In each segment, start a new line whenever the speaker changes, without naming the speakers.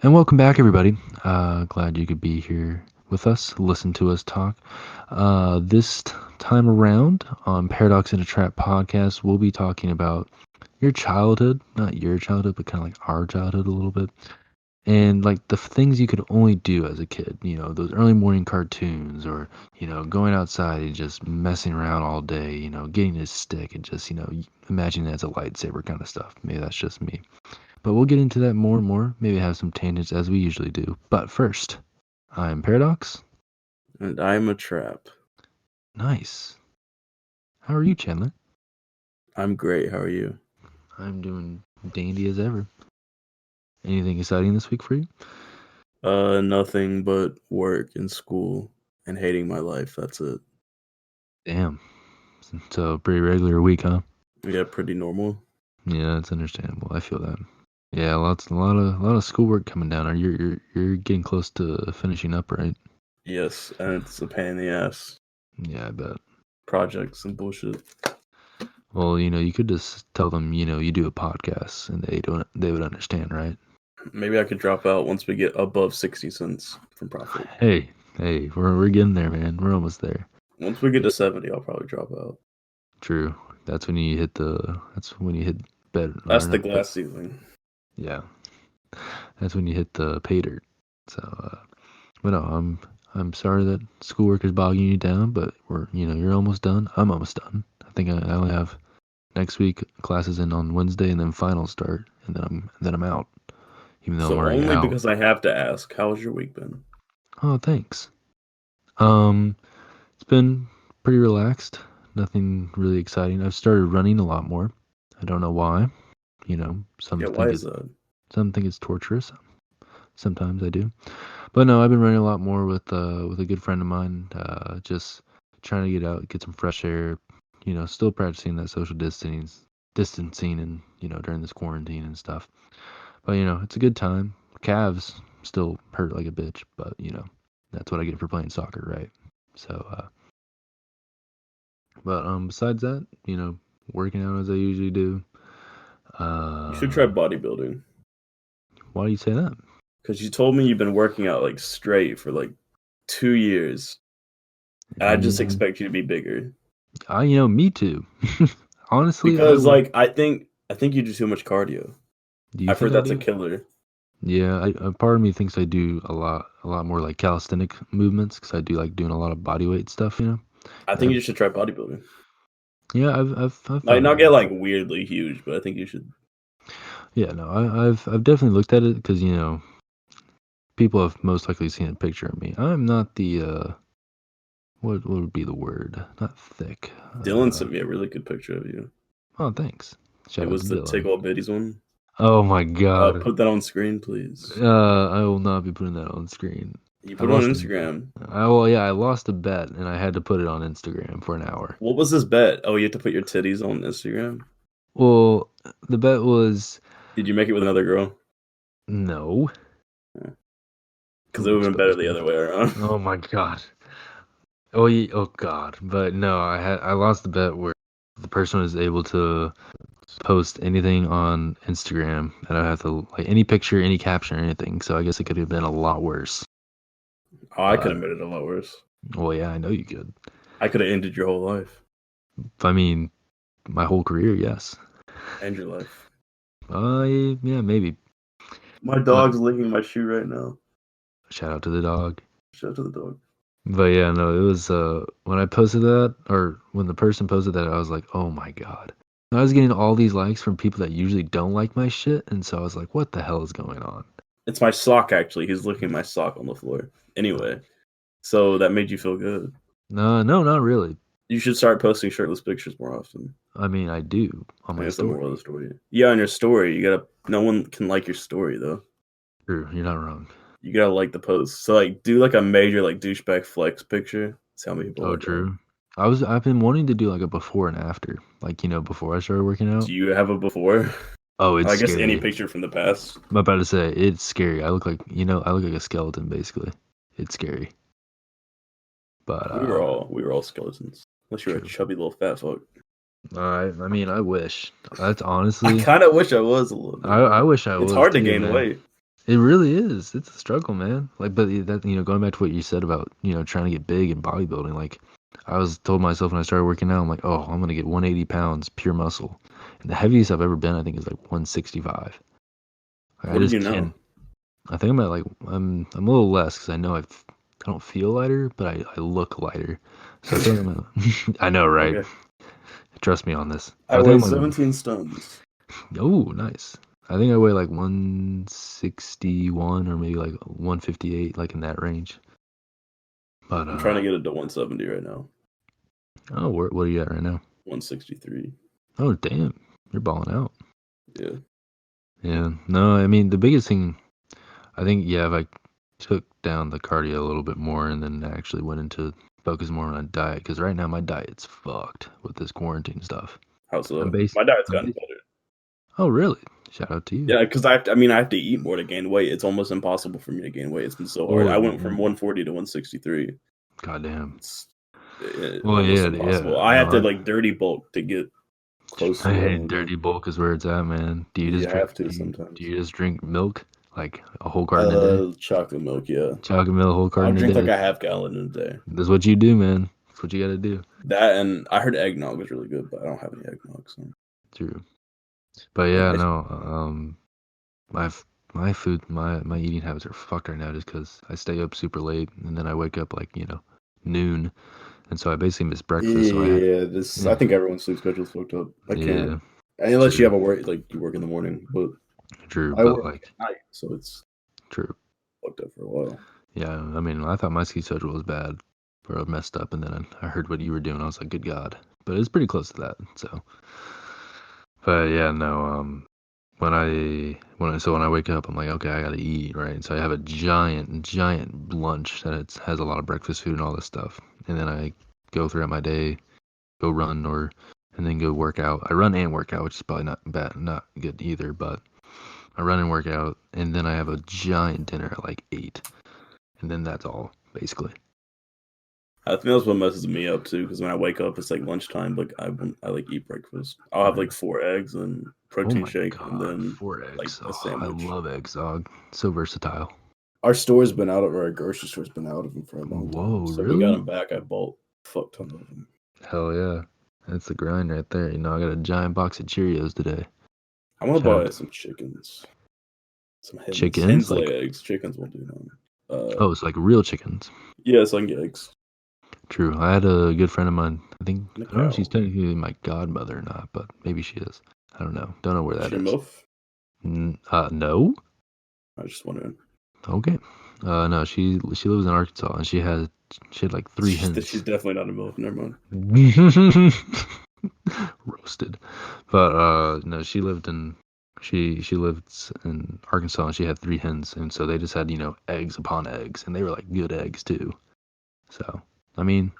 And welcome back, everybody. Glad you could be here with us, listen to us talk. Time around on Paradox in a Trap podcast, we'll be talking about your childhood, not your childhood, but kind of like our childhood a little bit. And like the things you could only do as a kid, those early morning cartoons or, going outside and just messing around all day, getting a stick and just, imagining it as a lightsaber kind of stuff. Maybe that's just me. But we'll get into that more and more, maybe have some tangents as we usually do. But first, I'm Paradox.
And I'm a trap.
Nice. How are you, Chandler?
I'm great. How are you?
I'm doing dandy as ever. Anything exciting this week for you?
Nothing but work and school and hating my life. That's it.
Damn. So pretty regular week, huh?
Yeah, pretty normal.
Yeah, that's understandable. I feel that. Yeah, a lot of schoolwork coming down. You're getting close to finishing up, right?
Yes, and it's a pain in the ass.
Yeah, I bet.
Projects and bullshit.
Well, you could just tell them, you do a podcast and they would understand, right?
Maybe I could drop out once we get above 60 cents from profit.
Hey, we're getting there, man. We're almost there.
Once we get to 70, I'll probably drop out.
True. That's when you hit bed.
That's the glass ceiling.
Yeah. That's when you hit the pay dirt. So, but no, I'm sorry that schoolwork is bogging you down, but you're almost done. I'm almost done. I think I only have next week classes in on Wednesday and then finals start, and then I'm out. Even though
So
I'm already
only
out.
because I have to ask, how has your week been?
Oh, thanks. It's been pretty relaxed. Nothing really exciting. I've started running a lot more. I don't know why.
Why is that?
Some think it's torturous. Sometimes I do. But no, I've been running a lot more with a good friend of mine. Just trying to get out, get some fresh air. Still practicing that social distancing, and during this quarantine and stuff. But it's a good time. Calves still hurt like a bitch, but that's what I get for playing soccer, right? So, but besides that, working out as I usually do.
You should try bodybuilding.
Why do you say that?
Because you told me you've been working out like straight for like 2 years. I just expect you to be bigger.
Me too. Honestly,
because I think you do too much cardio. I've heard that's a killer.
Yeah, part of me thinks I do a lot more like calisthenic movements because I do like doing a lot of body weight stuff.
I think you should try bodybuilding.
Yeah, I've
Might not get like weirdly huge, but I think you should.
Yeah, no, I've definitely looked at it because people have most likely seen a picture of me. I'm not the what would be the word? Not thick.
Dylan sent me a really good picture of you.
Oh, thanks.
It was the tickle bitties one.
Oh my god.
Put that on screen, please.
I will not be putting that on screen.
You put it on Instagram.
I lost a bet and I had to put it on Instagram for an hour.
What was this bet? Oh, you have to put your titties on Instagram?
Well, the bet was...
Did you make it with another girl?
No.
Because it would have been better the other way around.
Oh my god. Oh god. But no, I lost the bet where the person was able to post anything on Instagram and I have to like any picture, any caption or anything. So I guess it could have been a lot worse.
Oh, I could have made it a lot worse.
Well, yeah, I know you could.
I could have ended your whole life.
I mean, my whole career, yes.
And your life.
Yeah, maybe.
My dog's licking my shoe right now.
Shout out to the dog.
Shout out to the dog.
But yeah, no, it was when I posted that, or when the person posted that, I was like, oh my god. I was getting all these likes from people that usually don't like my shit, and so I was like, what the hell is going on?
It's my sock, actually. He's licking my sock on the floor. Anyway, so that made you feel good?
No, not really.
You should start posting shirtless pictures more often.
I mean, I do on my story.
The moral of the story. Yeah, on your story. No one can like your story, though.
True, you're not wrong.
You gotta like the post. So, like, do like a major like douchebag flex picture. Tell me people.
Oh, true. I've been wanting to do like a before and after, like before I started working out.
Do you have a before?
Oh, it's.
I guess
scary.
any picture from the past.
I'm about to say it's scary. I look like a skeleton basically. It's scary. But
we were all skeletons. Unless you're a chubby little fat fuck.
I mean, I wish. That's honestly.
I kind of wish I was a little bit.
I wish I was.
It's hard to gain weight.
It really is. It's a struggle, man. Like, but that going back to what you said about trying to get big in bodybuilding. Like, I was told myself when I started working out, I'm like, oh, I'm gonna get 180 pounds pure muscle, and the heaviest I've ever been, I think, is like 165. Like, I
What did
just
you know?
can't. I think I'm at like I'm a little less because I know I don't feel lighter, but I look lighter. So I think I'm. I know, right?
Okay.
Trust me on this.
I
I
weigh
think I'm like,
17 stones.
oh, nice. I think I weigh like 161 or maybe like 158, like in that range. But
I'm trying to get it to 170 right now.
oh, what are you at right now?
163.
Oh, damn, you're balling out.
Yeah.
Yeah, no, I mean the biggest thing, I think, yeah, if I took down the cardio a little bit more and then actually went into focus more on diet, because right now my diet's fucked with this quarantine stuff.
How
I'm
so?
based.
My diet's
I'm
gotten
based.
better.
Oh, really? Shout out to you.
Yeah, because I have to eat more to gain weight. It's almost impossible for me to gain weight. It's been so hard.
Well,
I went from 140 to 163.
goddamn.
It's
Well,
almost
yeah, yeah.
impossible. I
No,
have to like dirty bulk to get close to what I
hey,
want to do.
dirty bulk is where it's at, man. Do you
You
just drink?
have
Do
to
you, do
sometimes.
you just drink milk, like a whole carton a day?
Chocolate milk, yeah.
Chocolate milk, a whole
I'll
carton a
drink like
day.
a half gallon in a day.
That's what you do, man. That's what you got to do.
That and I heard eggnog was really good, but I don't have any eggnog. So
True. But yeah, no. My my food, my eating habits are fucked right now just because I stay up super late and then I wake up like noon, and so I basically miss breakfast. So
yeah, I
yeah,
think everyone's sleep schedule's fucked up. I can't
yeah,
unless you
true,
have a work like you work in the morning, but
true,
I
but
work
like
at night, so it's
true.
fucked up for a while.
Yeah, I mean, I thought my ski schedule was bad, or messed up, and then I heard what you were doing. I was like, good God. But it's pretty close to that. So, but yeah, no. When I wake up, I'm like, okay, I gotta eat, right? So I have a giant lunch that has a lot of breakfast food and all this stuff, and then I go throughout my day, go run and then go work out. I run and work out, which is probably not bad, not good either, but I run and work out, and then I have a giant dinner at like 8, and then that's all basically.
I think that's what messes me up too, because when I wake up, it's like lunchtime. Like I like eat breakfast. I'll have like 4 eggs and
Oh
protein
my
shake, and
God,
then
4
like
eggs.
a
Oh, I
sandwich.
love eggs, dog. So versatile.
Our store's been out of our grocery store's been out of them for a long time,
Whoa,
so we got
really?
them back. I bought a fuck ton of them.
Hell yeah. That's the grind right there. I got a giant box of Cheerios today.
I want to
Shout out
buy
to
some chickens, some hens.
chickens.
Hens lay
Like,
eggs. Chickens won't do none.
oh, it's like real chickens.
Yeah, so I can get eggs.
True. I had a good friend of mine. I
And a
don't know if she's
cow.
technically my godmother or not, but maybe she is. I don't know. Don't know where
Is
that
she a
is.
MILF?
No.
I was just wondering.
Okay. No, she lives in Arkansas and she had like 3
She's
hens.
definitely not a MILF. Never mind.
Roasted. But no, she lived in Arkansas and she had 3 hens, and so they just had, eggs upon eggs, and they were like good eggs too. So, I mean,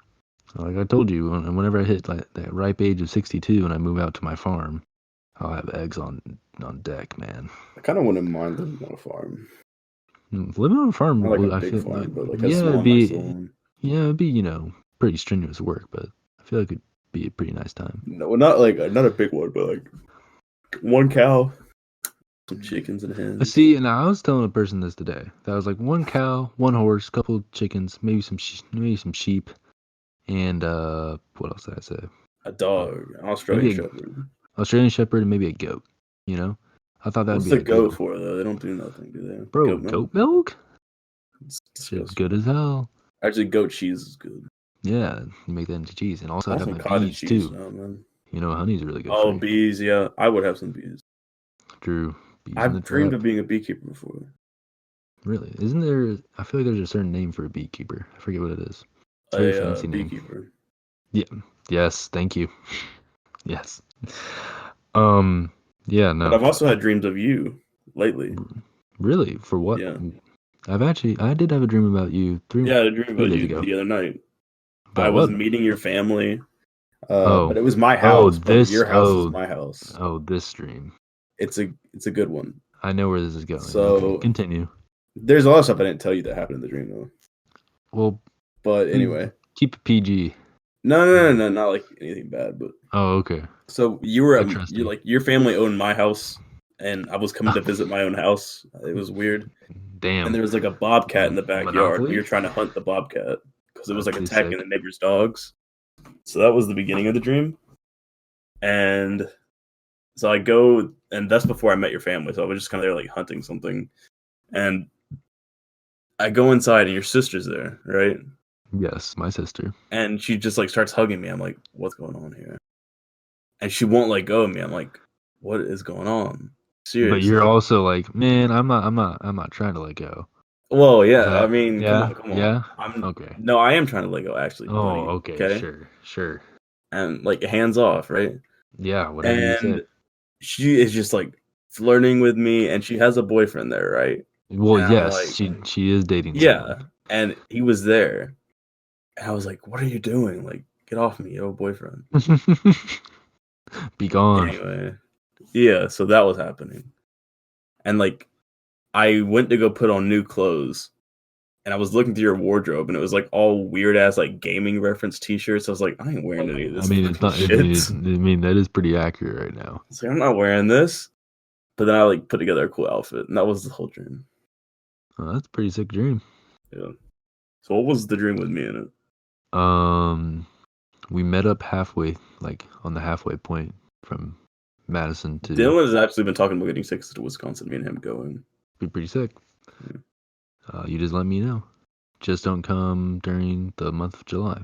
like I told you, whenever I hit like that ripe age of 62 and I move out to my farm, I'll have eggs on deck, man.
I kind of wouldn't mind living on a farm.
Living on a farm,
Not like a
I
big
feel like,
farm, but like a
yeah,
small, nice little one.
it'd be, pretty strenuous work, but I feel like it'd be a pretty nice time.
No, not like not a big one, but like one cow, some chickens and
I
hens.
see, and I was telling a person this today. That was like 1 cow, 1 horse, couple chickens, maybe some sheep, and what else did I say?
A dog, an Australian
Maybe
Shepherd.
a Australian Shepherd and maybe a goat. I thought that'd
What's
be
the
ideal.
goat for though? They don't do nothing, do they?
Bro,
Goat milk?
goat milk?
It's
Shit's good
disgusting.
as hell.
Actually, goat cheese is good.
Yeah, you make that into cheese, and also
I
I'd
want
have
some
my
cottage
bees
cheese
too.
now, man.
Honey's really good for
Oh,
you.
bees, yeah. I would have some bees.
True, bees in the
I've dreamed
trap.
of being a beekeeper before.
Really? Isn't there? I feel like there's a certain name for a beekeeper. I forget what it is. It's a very
A
fancy name.
beekeeper.
Yeah. Yes. Thank you. Yes. Um. Yeah.
But
No.
I've also had dreams of you lately.
Really? For what?
Yeah.
I did have a dream about you
Yeah, I had a dream
3
about
days
you
ago.
the other night. I
About
was
what?
meeting your family,
Oh.
but it was my
Oh.
house, but your house is my house.
Oh. This dream.
It's a good one.
I know where this is going. Okay.
So
Continue.
there's a lot of stuff I didn't tell you that happened in the dream though.
Well,
But anyway.
keep it PG.
No, not like anything bad, but
Oh. Okay.
so
I trust
you're
you.
like your family owned my house and I was coming to visit my own house. It was weird.
Damn.
And there was like a bobcat in the backyard.
Monopoly?
We were trying to hunt the bobcat because it was like
Pretty
attacking
sick.
the neighbor's dogs. So that was the beginning of the dream. And so I go, and that's before I met your family. So I was just kind of there like hunting something. And I go inside, and your sister's there, right?
Yes, my sister.
And she just like starts hugging me. I'm like, what's going on here? And she won't let go of me. I'm like, what is going on?
But you're
Seriously.
also like, man, I'm not trying to let go.
Well,
Is
yeah. I
that
mean, come
yeah,
on, come on.
yeah? Okay.
No, I am trying to let go, actually,
Oh,
buddy.
okay,
Okay,
sure.
and like hands off, right?
Yeah, whatever you say.
And she is just like flirting with me, and she has a boyfriend there, right?
Well,
And I'm
yes,
like,
she is dating
yeah.
someone.
And he was there, and I was like, what are you doing? Like, get off me, you have a boyfriend.
Be gone.
Anyway, yeah. So that was happening, and like, I went to go put on new clothes. And I was looking through your wardrobe, and it was like all weird ass like gaming reference T-shirts. I was like, I ain't wearing any of
I
this
mean, it's
fucking
not.
shit.
I mean, that is pretty accurate right now.
I was like, I'm not wearing this. But then I like put together a cool outfit, and that was the whole dream.
Oh, that's a pretty sick dream.
Yeah. So what was the dream with me in it?
We met up halfway, like on the halfway point from Madison to
Dylan has actually been talking about getting tickets to Wisconsin. Me and him going.
be pretty sick.
Yeah.
You just let me know. Just don't come during the month of July.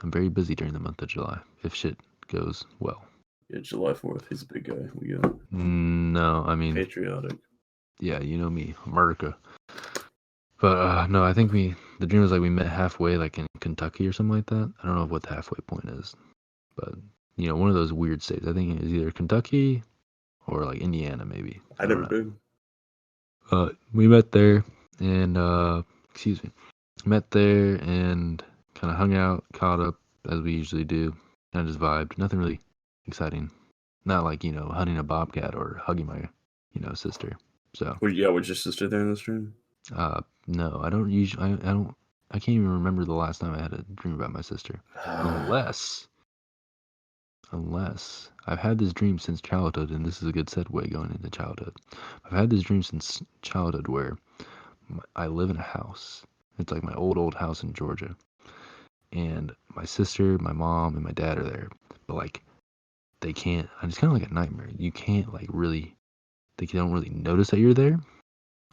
I'm very busy during the month of July, if shit goes well.
Yeah, July 4th. He's a big guy. We go.
No, I mean,
Patriotic.
yeah, you know me, America. But no, I think the dream was like we met halfway, like in Kentucky or something like that. I don't know what the halfway point is, but one of those weird states. I think it is either Kentucky or like Indiana, maybe.
I never been.
We met there, and excuse me, met there and kind of hung out, caught up as we usually do. Kind of just vibed. Nothing really exciting. Not like hunting a bobcat or hugging my sister. So
Was your sister there in this dream?
no, I don't usually. I don't. I can't even remember the last time I had a dream about my sister, unless I've had this dream since childhood, and this is a good segue going into childhood. I've had this dream since childhood where I live in a house. It's like my old house in Georgia, and my sister, my mom, and my dad are there. But like, they can't. It's kind of like a nightmare. You can't like really. They don't really notice that you're there.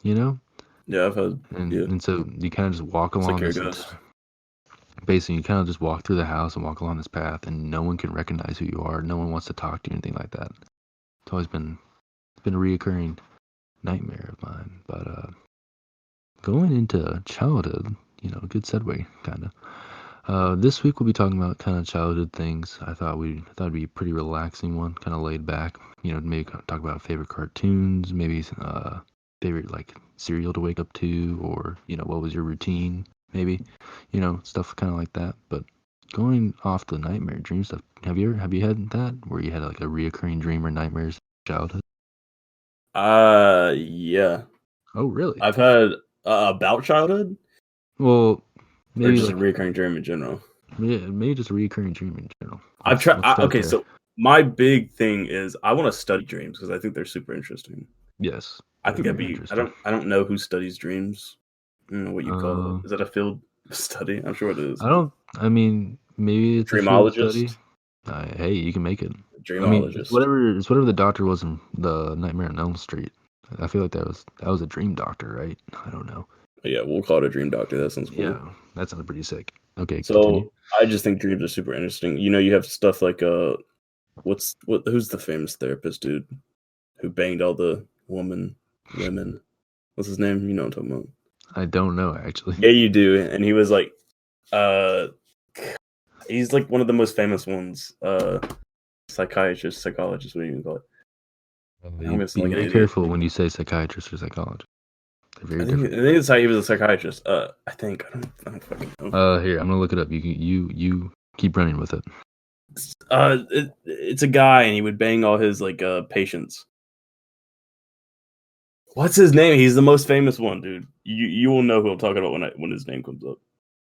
You know.
Yeah, I've had. Yeah,
And so you kind of just walk
it's like
along
your
this.
ghost.
Basically, you kind of just walk through the house and walk along this path, and no one can recognize who you are. No one wants to talk to you, anything like that. It's always been a reoccurring nightmare of mine. But going into childhood, good segue, kind of. This week we'll be talking about kind of childhood things. I thought it'd be a pretty relaxing one, kind of laid back. Maybe talk about favorite cartoons, maybe favorite like cereal to wake up to, or what was your routine, maybe, stuff kind of like that. But going off the nightmare dream stuff, have you had that where you had like a reoccurring dream or nightmares in childhood?
Yeah.
Oh, really?
I've had about childhood,
Well,
or
maybe
just a
like
recurring dream in general.
maybe just a reoccurring dream in general.
I've tried.
Let's start
Okay,
there.
so my big thing is I want to study dreams because I think they're super interesting.
Yes,
I
they're
think that'd
very
be.
interesting.
I don't know who studies dreams. I don't know what you call it.
Um,
Is that a field study? I'm sure it is.
I don't. I mean, maybe it's a field study.
Dreamologist.
Hey, you can make it. I mean, it's
Dreamologist.
whatever. It's whatever the doctor was in the Nightmare on Elm Street. I feel like that was a dream doctor, right? I don't know.
But yeah, we'll call it a dream doctor. That sounds cool.
Yeah, that sounds pretty sick. Okay, continue.
So I just think dreams are super interesting. You have stuff like who's the famous therapist dude who banged all the women? What's his name? You know what I'm talking about.
I don't know actually.
Yeah, you do. And he was like, uh, he's like one of the most famous ones. Psychologist, what do you even call it? I'm gonna
Be
sound like an
very
idiot.
careful when you say psychiatrist or psychologist. They're very
I
different.
think it's how he was a psychiatrist. I think I don't fucking know.
Here, I'm gonna look it up. You keep running with it.
It's a guy, and he would bang all his like patients. What's his name? He's the most famous one, dude. You will know who I'm talking about when his name comes up.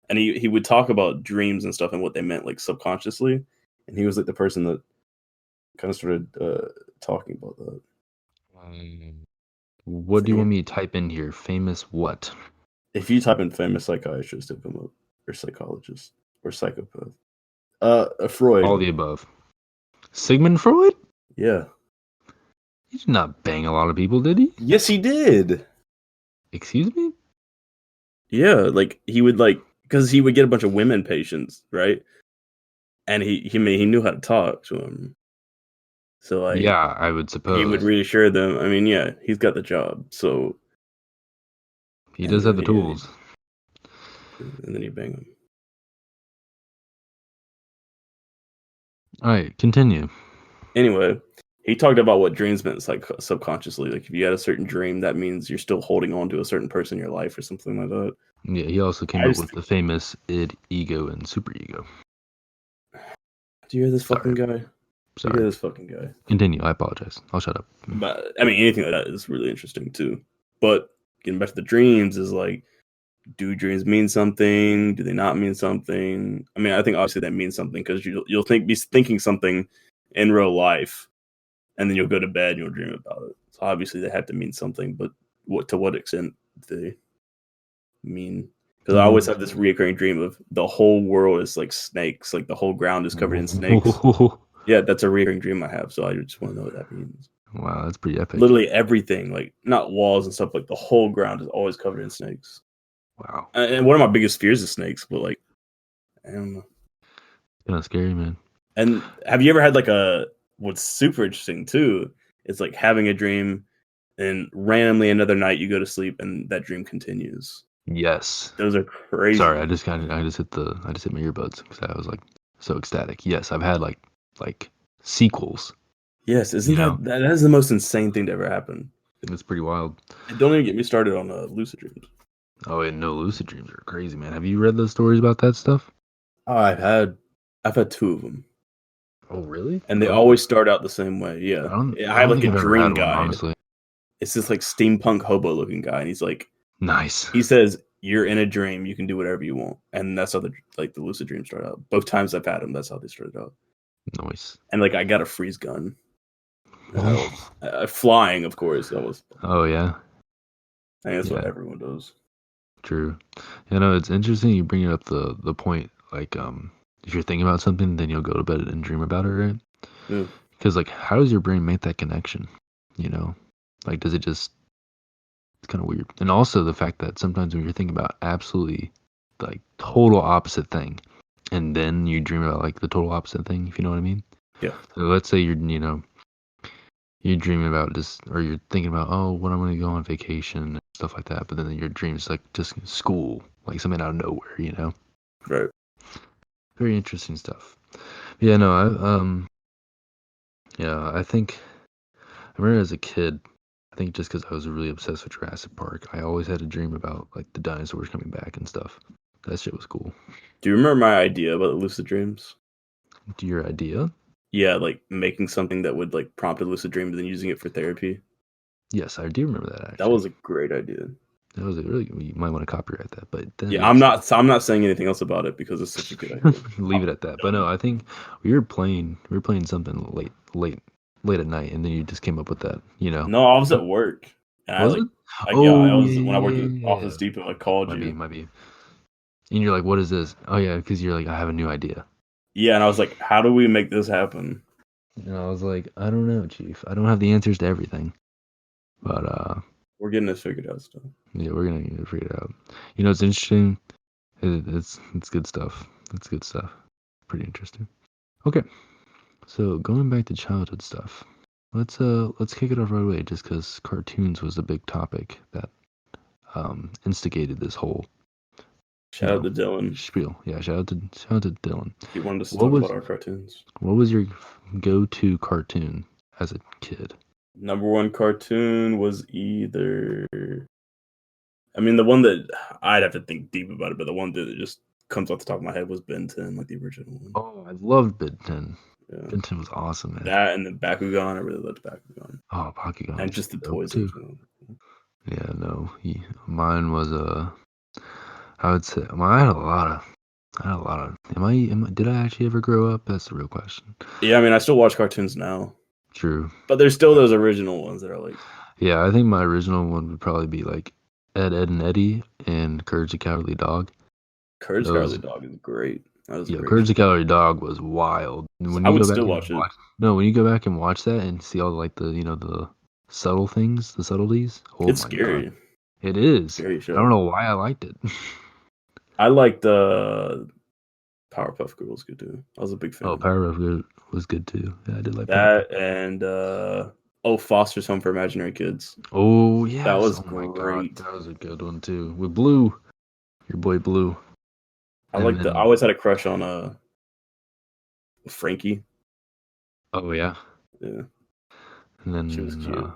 And he would talk about dreams and stuff and what they meant like subconsciously. And he was like the person that kind of started talking about that.
What do you want me to type in here? Famous what?
If you type in famous psychiatrist, it'll come up, or psychologist, or psychopath. Freud.
All the above. Sigmund Freud?
Yeah.
He did not bang a lot of people, did he?
Yes, he did.
Excuse me?
Yeah, like he would because he would get a bunch of women patients, right? And he knew how to talk to them. So like,
Yeah, I would
he would
suppose.
reassure them. I mean, yeah, he's got the job. So
He does have the tools.
And then he bang them.
All right, continue.
Anyway, he talked about what dreams meant subconsciously. Like if you had a certain dream, that means you're still holding on to a certain person in your life or something like that.
Yeah, he also came up with the famous id, ego, and superego.
Do you hear this fucking guy?
Sorry.
Do you hear this fucking guy?
Continue. I apologize. I'll shut up.
But I mean, anything like that is really interesting too. But getting back to the dreams is like, do dreams mean something? Do they not mean something? I mean, I think obviously that means something because you'll be thinking something in real life, and then you'll go to bed and you'll dream about it. So obviously they have to mean something, but to what extent they mean? Because I always have this reoccurring dream of the whole world is like snakes, like the whole ground is covered in snakes. Yeah, that's a reoccurring dream I have. So I just want to know what that means.
Wow, that's pretty epic.
Literally everything, like not walls and stuff, like the whole ground is always covered in snakes.
Wow.
And one of my biggest fears is snakes, but like, I don't know.
Kind of scary, man.
And have you ever had what's super interesting too? It's like having a dream and randomly another night you go to sleep and that dream continues.
Yes.
Those are crazy.
Sorry, I just hit my earbuds because I was like so ecstatic. Yes, I've had like sequels.
Yes, isn't that is the most insane thing to ever happen?
It's pretty wild.
And don't even get me started on lucid dreams.
Oh, and no, lucid dreams are crazy, man. Have you read those stories about that stuff?
Oh, I've had 2 of them.
Oh, really?
And they always start out the same way. Yeah, I have like a dream guide.
Honestly,
it's this like steampunk hobo looking guy, and he's like,
nice.
He says, "You're in a dream. You can do whatever you want," and that's how the lucid dreams start out. Both times I've had them, that's how they started out.
Nice.
And like I got a freeze gun. Flying, of course. That was.
Oh yeah.
I think that's what everyone does.
True. It's interesting you bring up the point. Like, if you're thinking about something, then you'll go to bed and dream about it, right?
Yeah.
Because like, how does your brain make that connection? Like, does it just? It's kind of weird. And also the fact that sometimes when you're thinking about absolutely like total opposite thing, and then you dream about like the total opposite thing, if you know what I mean.
Yeah.
So let's say you're dreaming about or you're thinking about, oh, when I'm going to go on vacation and stuff like that. But then your dream's like just school, like something out of nowhere,
Right.
Very interesting stuff. Yeah, no, I think I remember as a kid, I think just because I was really obsessed with Jurassic Park, I always had a dream about like the dinosaurs coming back and stuff. That shit was cool.
Do you remember my idea about the lucid dreams?
Your idea?
Yeah, like making something that would like prompt a lucid dream and then using it for therapy.
Yes, I do remember that actually.
That was a great idea.
That was you might want to copyright that, but
I'm not saying anything else about it because it's such a good idea.
Leave it at that. But no, I think we were playing something late at night, and then you just came up with that,
No, I was at work. And
was it?
I was when I worked at Office Depot. I called you.
Might be. And you're like, "What is this?" Oh yeah, because you're like, "I have a new idea."
Yeah, and I was like, "How do we make this happen?"
And I was like, "I don't know, Chief. I don't have the answers to everything." But
we're getting this figured out still.
Yeah, we're gonna get it figured out. It's interesting. It's good stuff. It's good stuff. Pretty interesting. Okay, so going back to childhood stuff, let's kick it off right away. Just because cartoons was a big topic that instigated this whole
shout out to Dylan
spiel. Yeah, shout out to Dylan.
He wanted us to talk about our cartoons.
What was your go-to cartoon as a kid?
Number one cartoon was either, I mean, the one that I'd have to think deep about it, but the one that just comes off the top of my head was Ben 10, like the original one.
Oh, I loved Ben 10. Yeah. Ben 10 was awesome, man.
That and then Bakugan, I really loved Bakugan.
Oh, Bakugan.
And just the toys
too. Yeah, no, mine was I would say I had a lot of. Did I actually ever grow up? That's the real question.
Yeah, I mean, I still watch cartoons now.
True.
But there's still those original ones that are like.
Yeah, I think my original one would probably be like Ed, Ed and Eddie and Courage the Cowardly Dog.
Courage the
Those,
Cowardly Dog is great. That was
yeah,
great.
Courage the Cowardly Dog was wild. And when
I
you
would
go back
still
and
watch it.
when you go back and watch that and see all like the the subtle things, the subtleties. Oh
It's
my
scary.
god, it is.
Scary show.
I don't know why I liked it.
I liked the Powerpuff Girls good too. I was a big fan.
Oh, Powerpuff was good too. Yeah, I did like
that
Powerpuff.
and Foster's Home for Imaginary Kids.
Oh yes,
That was
oh my
great.
god, that was a good one too. With Blue, your boy Blue.
I always had a crush on Frankie.
Oh yeah.
Yeah.
And then
She was cute.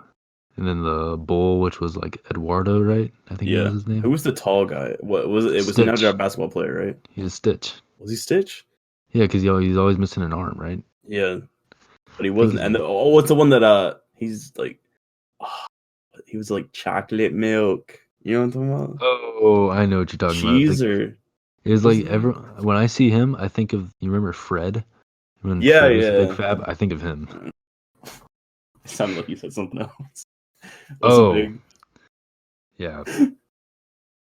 And then the bull, which was like Eduardo, right? I think that was his name.
Who was the tall guy? What was it? It was another basketball player, right?
He's a Stitch.
Was he Stitch?
Yeah, because he's always missing an arm, right?
Yeah, but he wasn't. And what's the one that he's like? Oh, he was like chocolate milk. You know what I'm talking about?
Oh, I know what you're talking
Cheese
about.
or
it's like when I see him, I think of you remember Fred? When
yeah,
Fred was a big fab, I think of him.
It sounded like you said something else.
Yeah.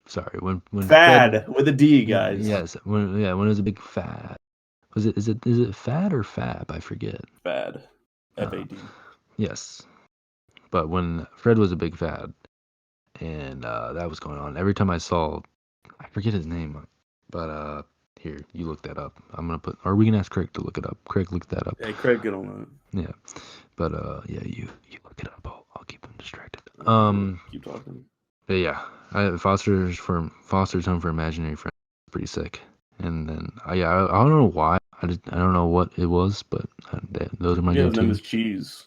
Sorry, when
fad
Fred,
with a D, guys.
Yes, when it was a big fad. Is it fad or fab? I forget.
Fad. FAD.
Yes. But when Fred was a big fad, and that was going on, every time I saw, I forget his name, but here, you look that up. I'm gonna put, or we can ask Craig to look it up. Craig, look that up.
Hey, Craig, get on
that. Yeah, but yeah, you look it up. I'll keep him distracted.
Keep talking.
But yeah, Foster's Home for Imaginary Friends, pretty sick. And then I don't know why. I don't know what it was, but those are my
his name was Cheese.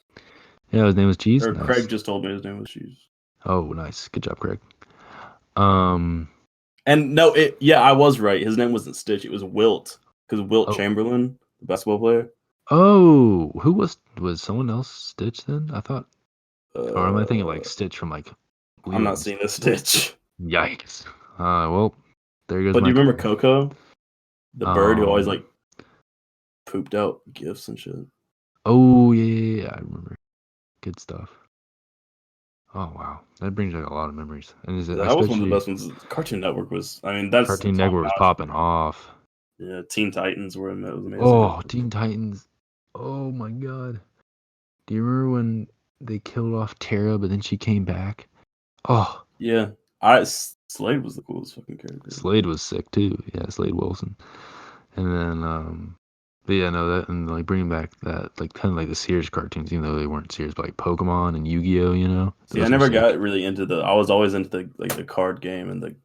Yeah, his name was Cheese.
Or
nice.
Craig just told me his name was Cheese.
Oh, nice. Good job, Craig.
And no, I was right. His name wasn't Stitch. It was Wilt, because Wilt Chamberlain, the basketball player.
Oh, who was someone else Stitch then? I thought. Or am I thinking like Stitch from like?
I'm not seeing a Stitch.
Yikes. Well, there goes.
But do you remember Coco, the bird who always like pooped out gifts and shit?
Oh yeah, I remember. Good stuff. Oh wow, that brings back a lot of memories. And
that was one of the best ones. Cartoon Network was. I mean, that's
Cartoon Network was popping off.
Yeah, Teen Titans were amazing.
Oh, Teen Titans! Oh my god! Do you remember when they killed off Tara, but then she came back? Oh
yeah, Slade was the coolest fucking character.
Slade was sick too. Yeah, Slade Wilson. And then but yeah, no, that and like bringing back that like kind of like the Sears cartoons, even though they weren't Sears, but like Pokemon and Yu-Gi-Oh. You know.
See, I never got really into I was always into the card game and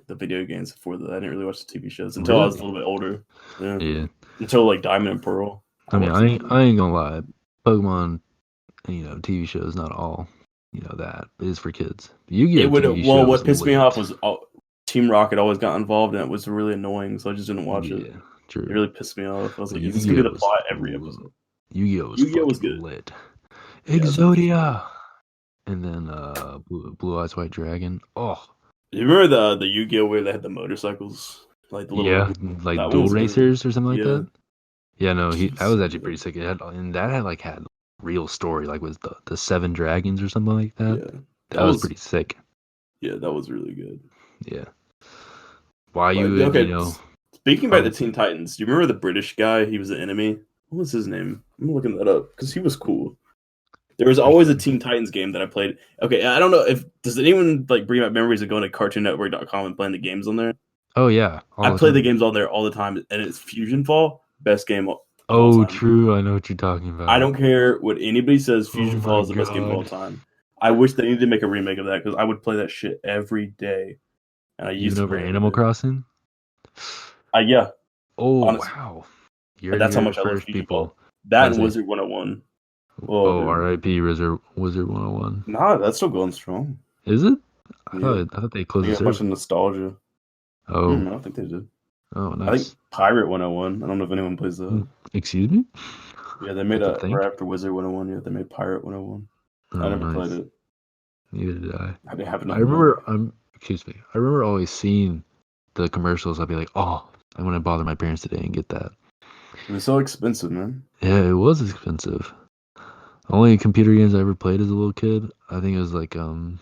the video games before that. I didn't really watch the TV shows until I was a little bit older. Yeah. Until like Diamond and Pearl.
I mean, I ain't gonna lie. Pokemon, TV shows, not all, that is for kids. Yu-Gi-Oh!
What pissed me off was Team Rocket always got involved and it was really annoying, so I just didn't watch it. True. It really pissed me off. I was like, is this gonna be the plot every episode?
Yu-Gi-Oh! was good. Lit. Exodia! And then Blue Eyes White Dragon. Oh.
You remember the Yu-Gi-Oh! Where they had the motorcycles? Like the little
like dual racers or something like that? Yeah, no, that was actually pretty sick. That had real story, like was the 7 dragons or something like that. Yeah. That was pretty sick.
Yeah, that was really good.
Yeah.
Speaking about the Teen Titans, do you remember the British guy? He was the enemy. What was his name? I'm looking that up because he was cool. There was always a Teen Titans game that I played. Okay, I don't know does anyone like bring up memories of going to CartoonNetwork.com and playing the games on there?
Oh yeah,
I play the games on there all the time, and it's Fusion Fall, best game.
Oh, true. I know what you're talking about.
I don't care what anybody says. Fusion Fall is the best game of all time. I wish they needed to make a remake of that because I would play that shit every day. And I used
over Animal Crossing.
Yeah.
Oh, honestly. Wow.
That's how much I love people. That and Wizard 101.
R.I.P. Wizard 101.
Nah, that's still going strong.
Is it? I thought they closed it.
A bunch of nostalgia.
Oh.
I don't think they did.
Oh, nice.
I think Pirate 101. I don't know if anyone plays that.
Excuse me?
Yeah, they made right after Wizard 101. Yeah, they made Pirate 101. I never played it.
Neither did I.
I didn't have enough.
I remember always seeing the commercials. I'd be like, oh, I'm going to bother my parents today and get that.
It was so expensive, man.
Yeah, it was expensive. Only computer games I ever played as a little kid, I think it was like I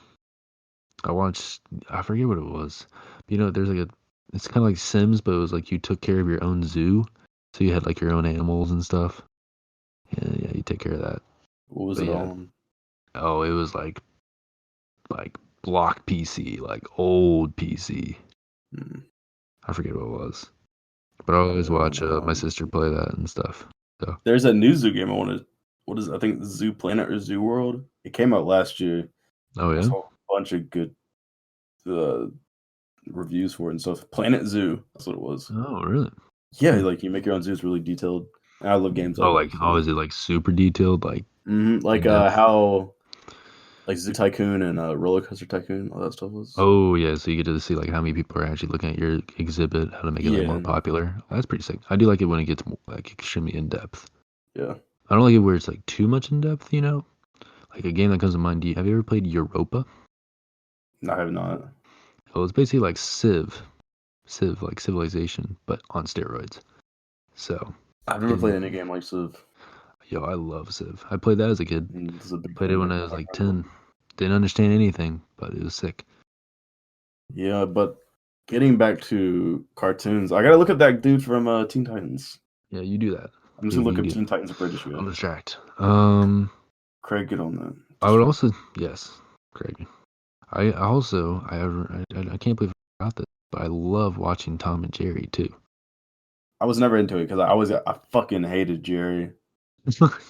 forget what it was. You know, there's like it's kind of like Sims, but it was like you took care of your own zoo, so you had like your own animals and stuff. Yeah, you take care of that.
What was
But
it
yeah,
on?
oh, it was like block PC, like old PC.
Hmm.
I forget what it was, but I always watch my
Um,
sister play that and stuff. So,
there's a new zoo game I want to. What is it? I think Zoo Planet or Zoo World. It came out last year.
oh
I
yeah,
saw a bunch of good uh, reviews for it and stuff. Planet Zoo. That's what it was.
oh really?
Yeah,
Hmm.
like you make your own zoo. It's really detailed. And I love games
Oh,
like that.
like
So
is it like super detailed, like
like
in depth?
how like Zoo Tycoon and Roller Coaster Tycoon, all that stuff was.
Oh yeah, so you get to see like how many people are actually looking at your exhibit, how to make it like more
Yeah,
popular. That's pretty sick. I do like it when it gets like extremely in depth.
yeah.
I don't like it where it's like too much in depth. You know, like a game that comes to mind. Have you ever played Europa?
I have not.
Oh, it's basically like Civ like Civilization, but on steroids. So,
I've never played
and
any game like Civ.
yo, I love Civ. I played that as a kid.
This is a big
Played it
thing.
when I was like 10. Didn't understand anything, but it was sick.
Yeah, but getting back to cartoons, I gotta look at that dude from Teen Titans.
Yeah, you do that.
I'm just
You,
gonna look
you
up
do.
Teen Titans Apprentice.
I'm
Yeah.
distract.
Craig, get on that.
I would
Just
also yes, Craig. I also I can't believe I forgot this, but I love watching Tom and Jerry too.
I was never into it because I fucking hated Jerry.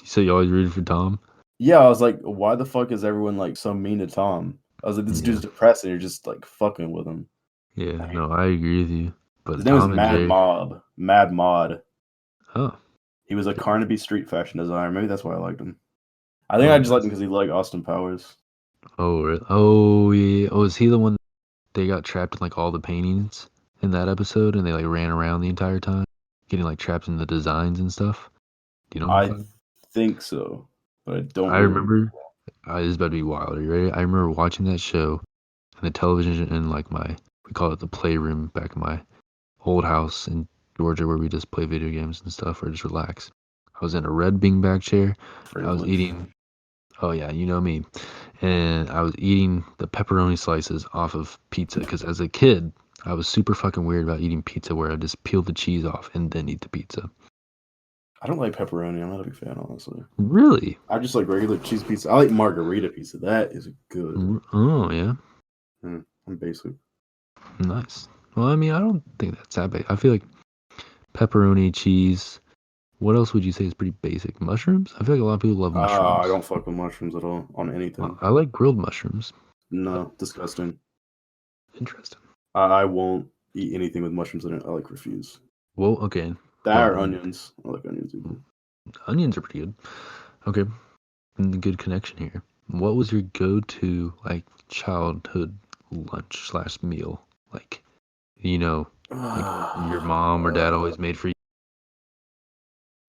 So you always rooted for Tom?
Yeah, I was like, why the fuck is everyone like so mean to Tom? I was like, this
Yeah,
dude's depressed and you're just like fucking with him.
yeah.
I hate
No, I agree with you.
his
But
name was
Tom and
Mad
Jerry.
Mob. Mad Mod.
Oh,
He was a
didn't-
Carnaby street fashion designer. Maybe that's why I liked him. I think
oh,
I just liked him
nice.
because he liked Austin Powers.
Oh, oh yeah. Oh, is he the one they got trapped in like all the paintings in that episode, and they like ran around the entire time, getting like trapped in the designs and stuff? Do you know what I'm
I
talking?
think so, but I don't
I
really remember.
remember. This is about to be wild. Are you ready? I remember watching that show on the television in like we call it the playroom back in my old house in Georgia where we just play video games and stuff or just relax. I was in a red beanbag chair. I was
Privilege.
eating. Oh yeah, you know me. And I was eating the pepperoni slices off of pizza because as a kid, I was super fucking weird about eating pizza where I just peel the cheese off and then eat the pizza.
I don't like pepperoni. I'm not a big fan, honestly.
Really?
I just like regular cheese pizza. I like margarita pizza. That is good.
Oh yeah,
I'm basic.
nice. Well, I mean, I don't think that's that big. I feel like pepperoni, cheese. What else would you say is pretty basic? Mushrooms? I feel like a lot of people love
I
mushrooms.
don't fuck with mushrooms at all on anything.
I like grilled mushrooms.
No, disgusting.
Interesting.
I won't eat anything with mushrooms in it. I like refuse.
Well, okay.
That or
Um,
onions. I like onions either.
onions are pretty good. Okay, good connection here. What was your go-to like childhood lunch slash meal? Like, you know, like your mom or dad always made for you.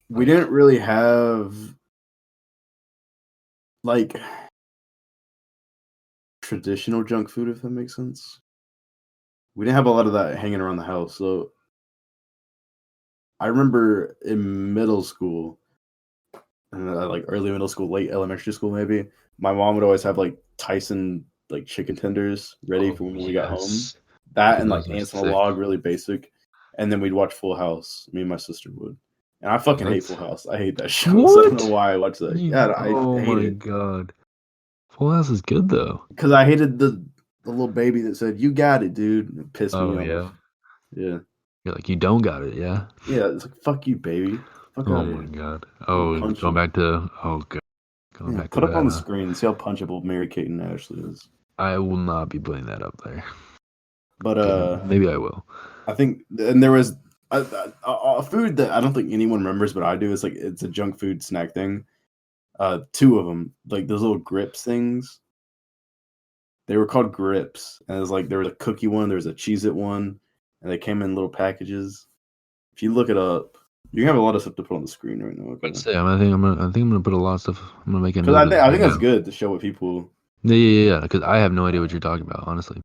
We
Like,
didn't really have like traditional junk food, if that makes sense. We didn't have a lot of that hanging around the house. So I remember in middle school, like early middle school, late elementary school, maybe my mom would always have like Tyson like chicken tenders ready
oh
for when we got home.
yes,
That
dude,
and like
those are
ants on a
sick.
log, really basic. And then we'd watch Full House. Me and my sister would. And I fucking hate Full
That's
House. I hate that show. So I don't know
what?
why I watch that. Yeah, I
Oh
hate
my
it
god, Full House is good though.
because I hated the little baby that said, "You got it, dude." It pissed me
Oh
off.
yeah,
Yeah,
you're like you don't got it, yeah.
yeah. It's like fuck you, baby. Fuck
Oh
out of
my
here.
god.
I'm gonna
Oh,
punch
going
you.
back to going
Yeah,
back to
put up
that.
on the screen. See how punchable Mary Kate and Ashley is.
I will not be putting that up there.
But
Okay, maybe I will.
I think, and there was a food that I don't think anyone remembers, but I do. It's like it's a junk food snack thing. Two of them, like those little grips things. They were called grips, and it was like there was a cookie one, there was a Cheez-It one, and they came in little packages. If you look it up, you have a lot of stuff to put on the screen right now.
Let's
Okay,
say I think I'm gonna put a lot of stuff. I'm gonna make a
because
note of this
I
right
think that's
now.
good to show what people.
Yeah. Because I have no idea what you're talking about, honestly.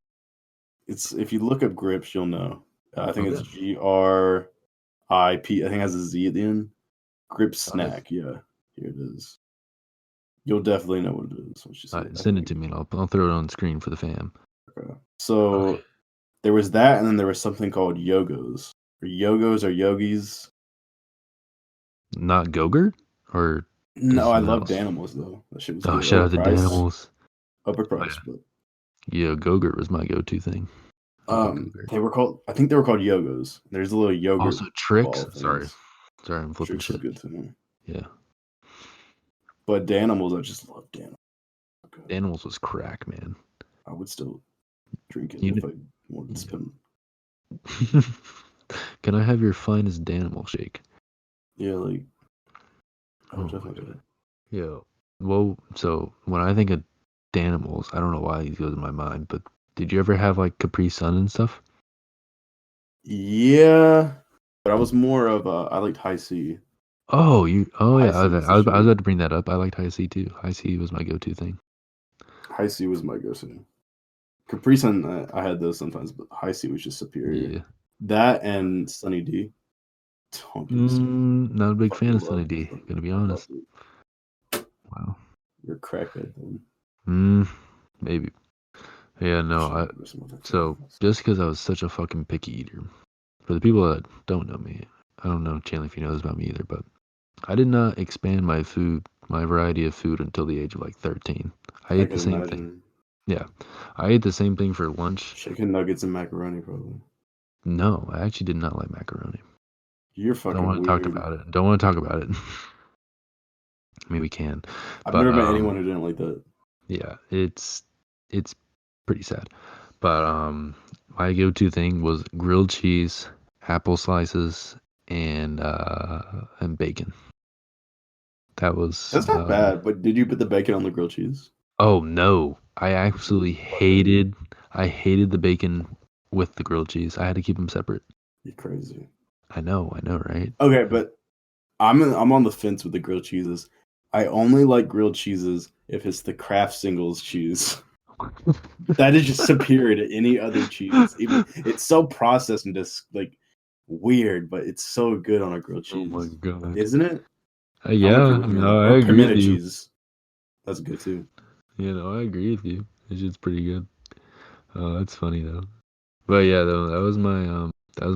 It's if you look up grips, you'll know. I think it's
Okay.
GRIP. I think it has a Z at the end. Grip
Got it.
snack. Yeah, here it is. You'll definitely know what it is once you see
All
it,
right,
I
send it
think.
to me, and I'll throw it on the screen for the fam.
Okay.
Okay.
So there was that, and then there was something called yogos. Or yogos or yogis.
Not Gogurt or
No,
just
I
something
loved
else.
Animals though. That shit was
Oh,
good.
shout out to Danimals. Oh
Overpriced,
yeah,
but
yeah. Gogurt was my go-to thing. I love Gogurt.
they were called. I think they were called yogos. There's a little yogurt
Also, Tricks.
ball
Sorry,
things.
I'm flipping
Tricks is
shit.
good too.
Yeah,
But Danimals, I just love Danimals. Okay.
Danimals was crack, man.
I would still drink it
You
if
know,
I wanted to spend.
can I have your finest Danimal shake?
Yeah, like I would
Oh my
definitely do
god.
that.
Yeah. Well, so when I think of Danimals, I don't know why these goes in my mind, but did you ever have like Capri Sun and stuff?
Yeah, but I was more of a. I liked High C.
Oh, you. Oh
High
yeah.
C was the
I was
shit.
about to bring that up. I liked High C too. High C was my go-to thing.
High C was my go-to. Capri Sun, I had those sometimes, but High C was just superior.
Yeah.
That and Sunny D. Don't get me started.
Not a big fan
Fucking
of Sunny
love
D.
Sunny
Gonna
D.
be
I loved
honest.
it.
Wow.
You're a crackhead then.
Maybe. Yeah. No.
Actually, there's some other
So
things.
just because I was such a fucking picky eater, for the people that don't know me, I don't know Chandler if you know this about me either, but I did not expand my variety of food until the age of like 13. I
I
ate the
can
same thing.
imagine.
Yeah. I ate the same thing for lunch.
Chicken nuggets and macaroni, probably.
No, I actually did not like macaroni.
You're
Don't
fucking
want to talk
weird.
about it. Don't want to talk about it. I mean, we can.
I've
But
never met anyone who didn't like that.
yeah, it's pretty sad. But my go-to thing was grilled cheese, apple slices, and bacon. That was
That's not bad, but did you put the bacon on the grilled cheese?
oh no. I absolutely
Fucking,
hated the bacon with the grilled cheese. I had to keep them separate.
you're crazy.
I know, right?
Okay, but I'm on the fence with the grilled cheeses. I only like grilled cheeses if it's the Kraft Singles cheese. That is just superior to any other cheese. Even it's so processed and just like weird, but it's so good on a grilled
Oh my
cheese,
god.
isn't it? I don't know if you're
Yeah,
with me on
no,
that.
I
Or
agree with
pimento
you.
cheese. That's good too.
I agree with you. It's just pretty good. That's funny though. But yeah, though that was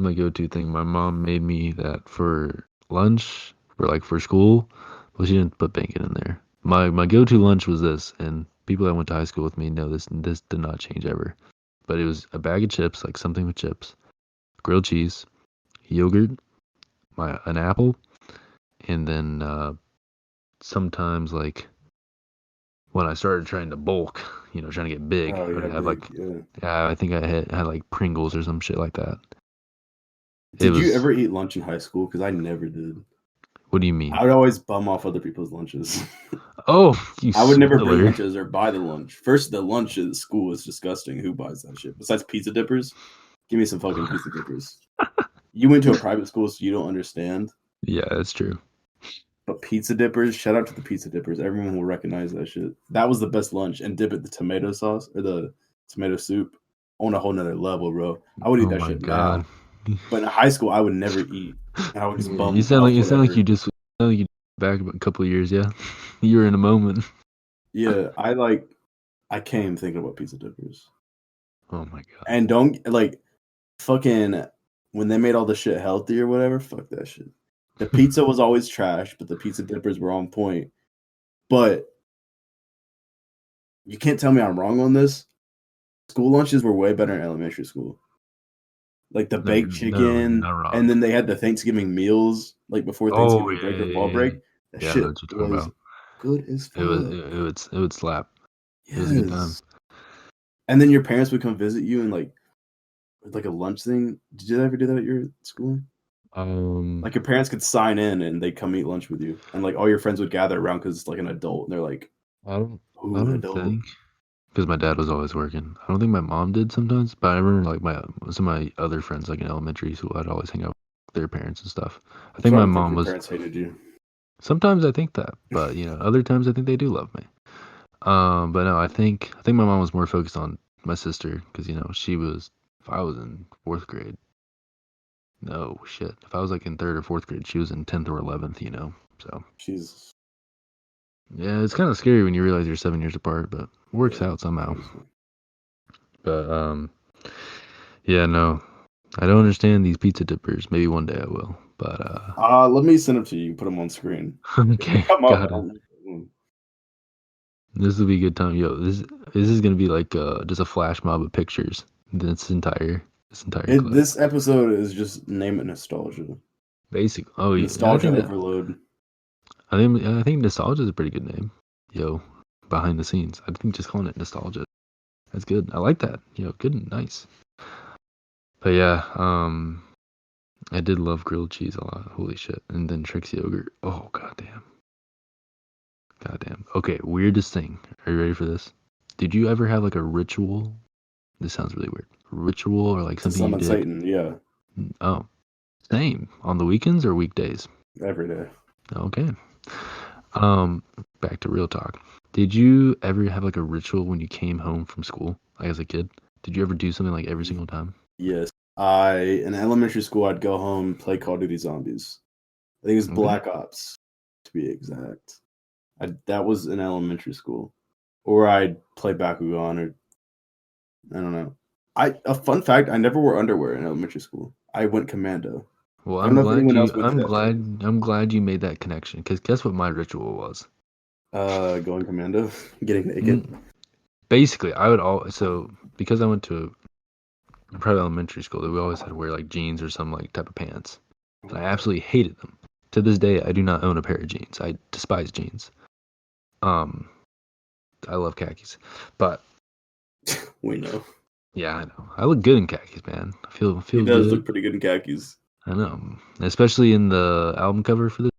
my go-to thing. My mom made me that for lunch, for school. Well, she didn't put bacon in there. My go-to lunch was this, and people that went to high school with me know this did not change ever. But it was a bag of chips, like something with chips, grilled cheese, yogurt, an apple, and then sometimes like when I started trying to bulk, trying to get big,
Oh
I
yeah,
would have
big.
like,
Yeah.
yeah, I think I had like Pringles or some shit like that. It
Did you
was,
ever eat lunch in high school? Because I never did.
what do you mean?
I would always bum off other people's lunches.
Oh, you
I would never bring
spoiler.
lunches or buy the lunch. First, the lunch at school is disgusting. Who buys that shit? Besides pizza dippers, give me some fucking pizza dippers. You went to a private school, so you don't understand.
Yeah, that's true.
But pizza dippers, shout out to the pizza dippers. Everyone will recognize that shit. That was the best lunch. And dip it the tomato sauce or the tomato soup on a whole nother level, bro. I would eat
Oh
that
my
shit
god.
now. But in high school, I would never eat. And I would just
Yeah, you
bum
sound like
off
you sound like
whatever.
you just sound like you back a couple of years, yeah. You were in a moment.
Yeah, I came thinking about pizza dippers.
Oh my god.
And don't like fucking when they made all the shit healthy or whatever, fuck that shit. The pizza was always trash, but the pizza dippers were on point. But you can't tell me I'm wrong on this. School lunches were way better in elementary school. Like the
No,
baked
you're
chicken,
not
and
wrong.
then they had the Thanksgiving meals, like before
Oh
Thanksgiving
yeah,
break or
yeah,
fall
yeah, yeah.
break. That
Yeah, I know
shit
what you're talking
was
about.
good as
It was
fuck.
it would slap. It was a good time.
Yes. And then your parents would come visit you and like a lunch thing. Did you ever do that at your school?
Um,
Like your parents could sign in and they'd come eat lunch with you, and like all your friends would gather around because it's like an adult, and they're like,
I don't I
"Ooh, an
don't
adult."
think because my dad was always working. I don't think my mom did sometimes, but I remember like some of my other friends like in elementary school, I'd always hang out with their parents and stuff. I think
So I
my
would think
mom
your
was
parents hated you.
sometimes I think that, but other times I think they do love me. But no, I think my mom was more focused on my sister because she was if I was in fourth grade, no shit. If I was like in third or fourth grade, she was in 10th or 11th. So
Jesus.
Yeah, it's kind of scary when you realize you're 7 years apart, but works out somehow. But yeah, no, I don't understand these pizza dippers. Maybe one day I will. But
let me send them to you. Put them on screen.
okay,
Come up.
got it. This will be a good time, yo. This is gonna be like just a flash mob of pictures. This entire clip.
This episode is just name it nostalgia.
Basic. Oh yeah,
Nostalgia overload.
I think nostalgia is a pretty good name. Yo, behind the scenes. I think just calling it nostalgia. That's good. I like that. Yo, good and nice. But yeah, I did love grilled cheese a lot. Holy shit. And then Trix yogurt. Oh goddamn. Goddamn. Okay, weirdest thing. Are you ready for this? Did you ever have like a ritual? This sounds really weird. Ritual or like
To
something you
summon
did?
Satan, yeah.
Oh, same. On the weekends or weekdays?
Every day.
Okay. Back to real talk. Did you ever have like a ritual when you came home from school, like as a kid? Did you ever do something like every single time?
Yes. In elementary school, I'd go home, play Call of Duty Zombies. I think it was
Okay.
Black Ops, to be exact. That was in elementary school. Or I'd play Bakugan, or I don't know. A fun fact: I never wore underwear in elementary school. I went commando.
Well,
I don't know if anyone else went through that.
I'm glad you made that connection. Because guess what my ritual was?
Going commando, getting naked.
Basically, so because I went to a private elementary school, we always had to wear like jeans or some like type of pants, and I absolutely hated them. To this day, I do not own a pair of jeans. I despise jeans. I love khakis, but
We know.
yeah, I know. I look good in khakis, man. I feel
He does
good.
look pretty good in khakis.
I know, especially in the album cover for this,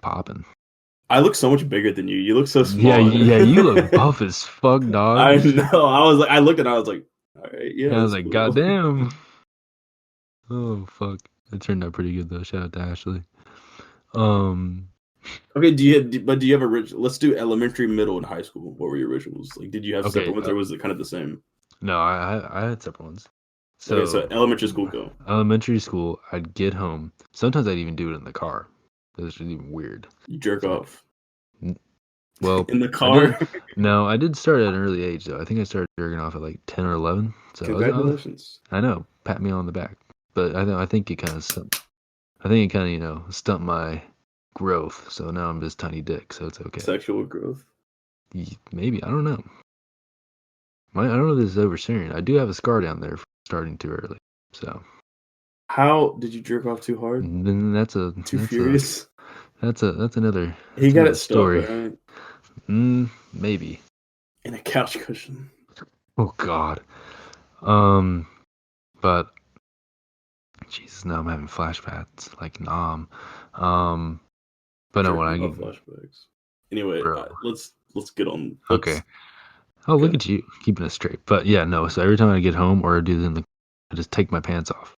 popping.
I look so much bigger than you. You look so small.
Yeah, you look buff as fuck, dog.
I know. I looked and I was like, all right, yeah.
And I was
that's
like,
cool.
goddamn. Oh fuck, it turned out pretty good though. Shout out to Ashley.
Okay, do you have a ritual? Let's do elementary, middle, and high school. What were your rituals? Like, did you have separate ones, or was it kind of the same?
No, I had separate ones.
So, so elementary school, go.
Elementary school, I'd get home. Sometimes I'd even do it in the car. This is even weird.
You jerk off.
Well,
in the car.
I did start at an early age though. I think I started jerking off at like 10 or 11. So
congratulations.
I know, pat me on the back. But I think it kind of stumped my growth. So now I'm just tiny dick. So it's okay.
Sexual growth.
Maybe, I don't know. I don't know if this is over soon. I do have a scar down there for starting too early. So
how did you jerk off too hard?
Then
too furious.
That's another.
He got it
story.
Stuck, right?
Maybe.
In a couch cushion.
Oh God. But Jesus, now I'm having flashbacks like Nam. But no, when I get
flashbacks. Anyway, let's get on.
Okay. Oh, look at you keeping it straight. But yeah, no. So every time I get home or I do this I just take my pants off.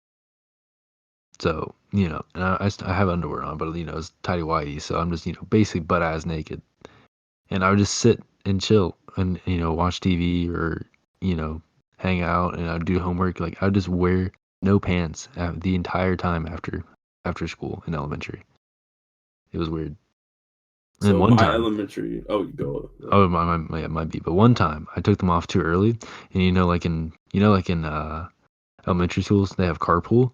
So and I have underwear on, but it's tidy whitey. So I'm just basically butt ass naked, and I would just sit and chill and watch TV or hang out, and I'd do homework. Like I'd just wear no pants the entire time after school in elementary. It was weird. And
so
one time,
elementary. Oh, go.
Oh, it might be. But one time, I took them off too early, and like in elementary schools, they have carpool.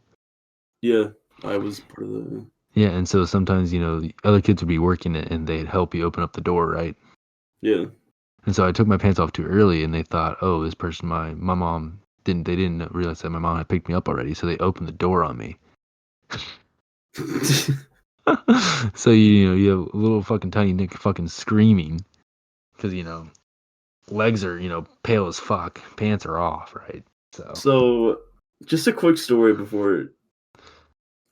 Yeah, I was part of the.
Yeah, and so sometimes the other kids would be working it, and they'd help you open up the door, right?
Yeah.
And so I took my pants off too early, and they thought, oh, this person, my mom didn't. They didn't realize that my mom had picked me up already, so they opened the door on me. So you have a little fucking tiny Nick fucking screaming because legs are pale as fuck, pants are off, right?
So just a quick story before.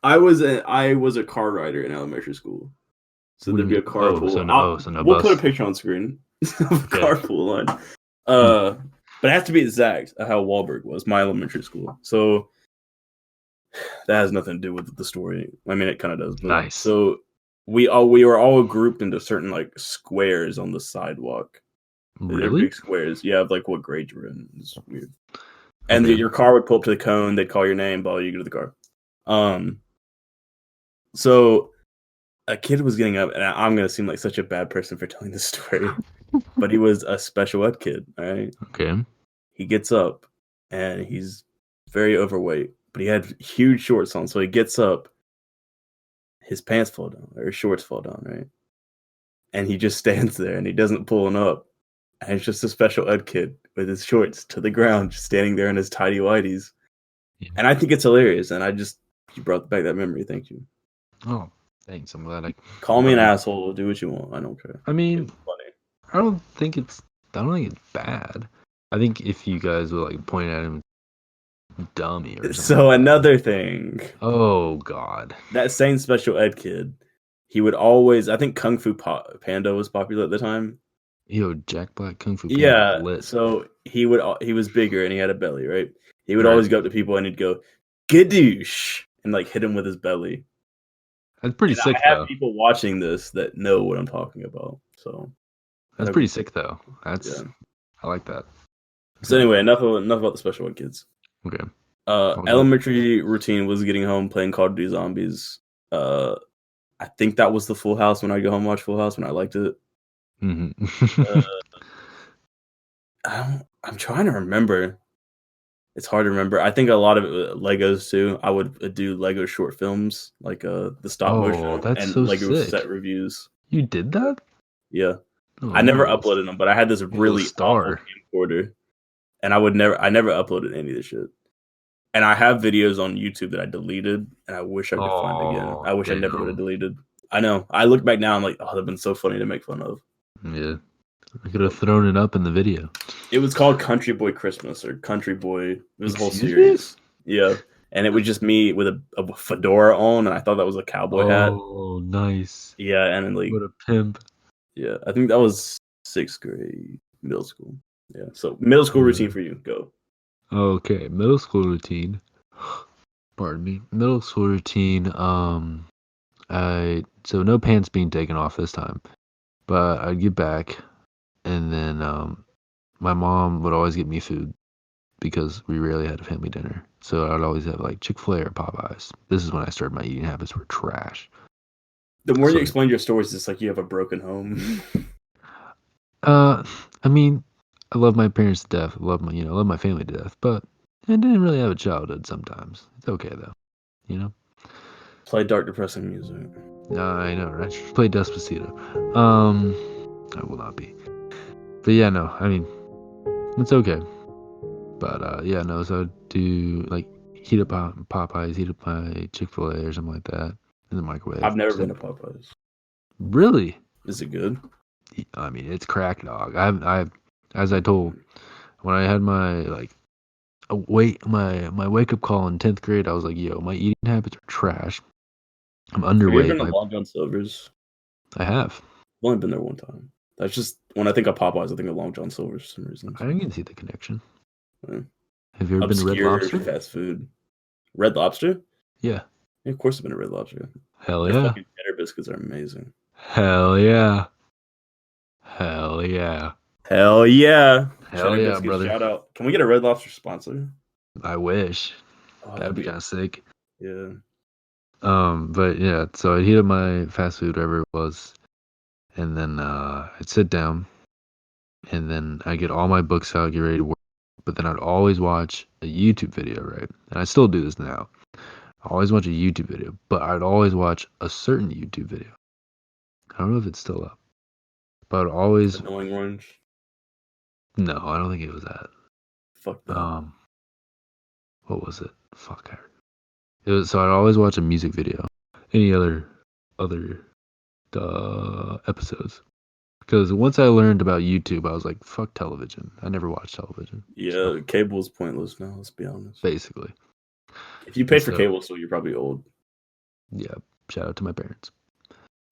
I was a car rider in elementary school, so there'd be a carpool. We'll put a picture on screen of a carpool line. But it has to be exact how Wahlberg was my elementary school. So that has nothing to do with the story. I mean, it kind of does. But,
nice.
So we were all grouped into certain like squares on the sidewalk.
Really?
They're big squares. Yeah, of like what grade you were in. It's weird. And your car would pull up to the cone. They'd call your name, follow you to the car. So a kid was getting up, and I'm gonna seem like such a bad person for telling this story, but he was a special ed kid. All right,
Okay.
he gets up, and he's very overweight, but he had huge shorts on. So he gets up, his pants fall down, or his shorts fall down, right? And he just stands there, and he doesn't pull them up. And it's just a special ed kid with his shorts to the ground, just standing there in his tidy whities.
Yeah.
And I think it's hilarious. And you brought back that memory. Thank you.
Oh, thanks. I'm glad I
Call me an asshole. Do what you want. I don't care.
I mean,
It's funny.
I don't think it's bad. I think if you guys would like point at him, dummy or something.
So another thing.
Oh God.
That same special ed kid, he would always. I think Kung Fu Panda was popular at the time.
Yo, Jack Black Kung Fu Panda
Yeah.
lit.
So he was bigger and he had a belly, right? He would
Right.
always go up to people and he'd go, "Gadoosh," and like hit him with his belly.
That's pretty
And
sick
I have
though.
people watching this that know what I'm talking about. So
That's pretty sick though. That's
yeah.
I like that.
So anyway, enough about the special ed kids.
Okay.
Elementary routine was getting home, playing Call of Duty Zombies. I think that was the Full House when I go home and watch Full House when I liked it.
Mm-hmm.
I'm trying to remember. It's hard to remember. I think a lot of it, Legos too. I would do Lego short films, like the stop motion
that's
and
so
Lego
sick.
set reviews.
You did that?
Yeah.
Oh,
I never
nice.
uploaded them, but I had this really awful camcorder, and I never uploaded any of this shit. And I have videos on YouTube that I deleted, and I wish I could find again. I wish I never would have deleted. I know. I look back now, I'm like, oh, that'd been so funny to make fun of.
Yeah, I could have thrown it up in the video.
It was called Country Boy Christmas or Country Boy. It was a whole
Excuse
series. Yeah, and it was just me with a fedora on, and I thought that was a cowboy hat.
Oh, nice.
Yeah, and then like,
what a pimp.
Yeah, I think that was 6th grade, middle school. Yeah, so middle school routine for you. Go.
Okay, middle school routine. Pardon me. Middle school routine. So no pants being taken off this time, but I'd get back, and then my mom would always get me food because we rarely had a family dinner. So I'd always have like Chick-fil-A or Popeyes. This is when I started my eating habits were trash.
The more you explain your stories, it's like you have a broken home.
I mean, I love my parents to death. I love my family to death, but I didn't really have a childhood sometimes. It's okay though, you know?
Play dark, depressing music.
I know, right? Play Despacito. I will not be. But yeah, no, I mean, it's okay. But yeah, no, so I'd do like heat up Popeyes, heat up my Chick-fil-A or something like that in the microwave.
I've never been to Popeyes.
Really?
Is it good?
I mean, it's crack, dog. I as I told when I had my my wake up call in 10th grade, I was like, yo, my eating habits are trash. I'm underweight.
Have you ever been to Long John Silver's?
I have.
I've only been there one time. That's just when I think of Popeyes, I think of Long John Silver's for some reason.
I didn't see the connection.
Yeah.
Have you ever been to Red Lobster?
Fast food. Red Lobster?
Yeah.
Of course I've been to Red Lobster.
Hell
Their
yeah.
fucking cheddar biscuits are amazing.
Hell yeah. Hell yeah.
Hell yeah.
Hell yeah, brother.
Shout out. Can we get a Red Lobster sponsor?
I wish.
Oh,
that'd be kind of sick.
Yeah.
But yeah, so I'd heat up my fast food, whatever it was, and then I'd sit down, and then I get all my books out, get ready to work. But then I'd always watch a YouTube video, right? And I still do this now. I always watch a YouTube video, but I'd always watch a certain YouTube video. I don't know if it's still up, but I'd always.
Annoying Orange?
No, I don't think it was that.
Fuck that.
What was it? Fuck. It was, so I'd always watch a music video. Any other episodes. Because once I learned about YouTube, I was like, fuck television. I never watched television.
Yeah, so, cable is pointless now, let's be honest.
Basically.
If you paid for cable, so you're probably old.
Yeah, shout out to my parents.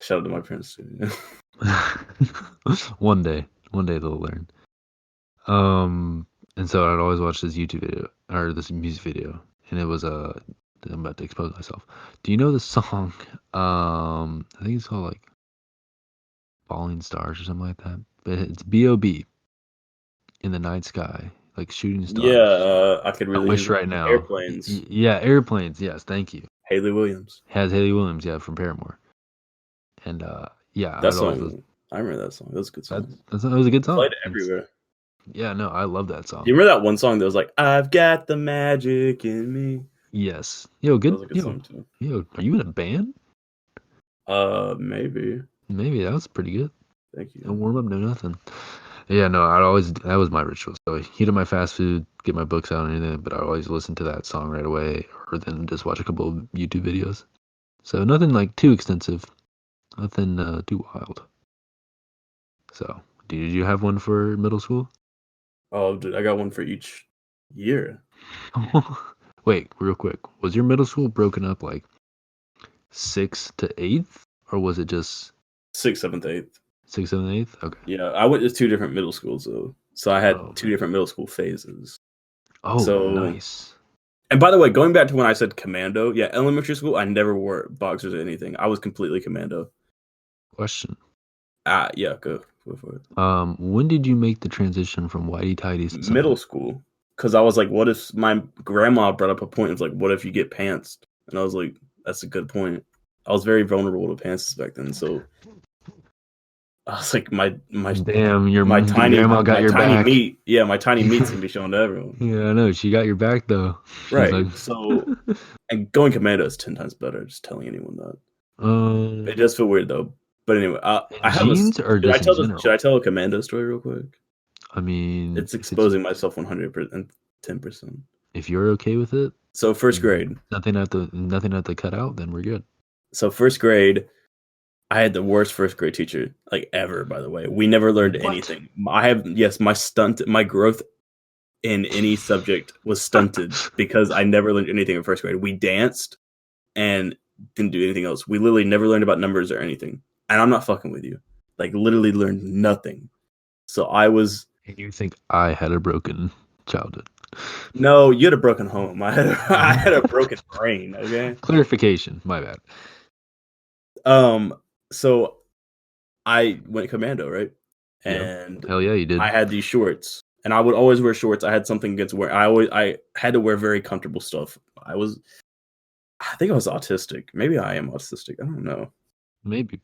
Shout out to my parents too.
One day they'll learn. And so I'd always watch this YouTube video, or this music video, and it was I'm about to expose myself. Do you know the song? I think it's called like Falling Stars or something like that. But it's B.O.B. in the night sky, like shooting stars.
Yeah, I could really.
I wish right now.
Airplanes.
Yeah, Airplanes. Yes, thank you.
Haley Williams.
Has Haley Williams, yeah, from Paramore. And yeah,
That
I'd always listen.
song, I remember that song. That was a good song.
That was a good song.
Played it everywhere.
Yeah, no, I love that
Do
song.
you remember that one song that was like, "I've got the magic in me"?
Yes. Yo,
That
good.
was a good song too.
Yo, are you in a band?
Maybe.
Maybe that was pretty good.
Thank you.
No warm up, no nothing. Yeah, no, that was my ritual. So heat up my fast food, get my books out and anything, but I always listen to that song right away, or then just watch a couple of YouTube videos. So nothing like too extensive, nothing too wild. So, did you have one for middle school?
Oh, dude, I got one for each year.
Wait, real quick. Was your middle school broken up like 6th to 8th, or was it just
6th, 7th, 8th.
6th, 7th, 8th? Okay.
Yeah, I went to 2 different middle schools though. So I had
Oh,
2
man.
different middle school phases.
Oh,
So,
nice.
and by the way, going back to when I said commando, yeah, elementary school, I never wore boxers or anything. I was completely commando.
Question.
Yeah, go for it.
When did you make the transition from whitey tighties to
Middle
something?
school, because I was like, what if my grandma brought up a point of like, what if you get pants? And I was like, that's a good point. I was very vulnerable to pants back then, so I was like,
Damn, your
my
grandma got your
tiny
back.
meat, yeah, my tiny meat's gonna be shown to everyone.
Yeah, I know. She got your back though. She's
Right.
like,
So, and going commando is 10 times better. Just telling anyone that. It does feel weird though. But anyway, I
in
have a.
jeans or
Should I
just in
tell
general?
should I tell a commando story real quick?
I mean,
It's exposing myself 110%.
if you're okay with it,
So first grade.
nothing at the cut out, then we're good.
So first grade, I had the worst first grade teacher like ever. By the way, we never learned
What?
anything. My growth in any subject was stunted because I never learned anything in first grade. We danced and didn't do anything else. We literally never learned about numbers or anything. And I'm not fucking with you. Like literally learned nothing. So I was.
And you think I had a broken childhood?
No, you had a broken home. I had a broken brain. Okay.
Clarification. My bad.
So I went commando, right? And
Hell yeah, you did.
I had these shorts, and I would always wear shorts. I had something against wearing. I had to wear very comfortable stuff. I think I was autistic. Maybe I am autistic. I don't know.
Maybe.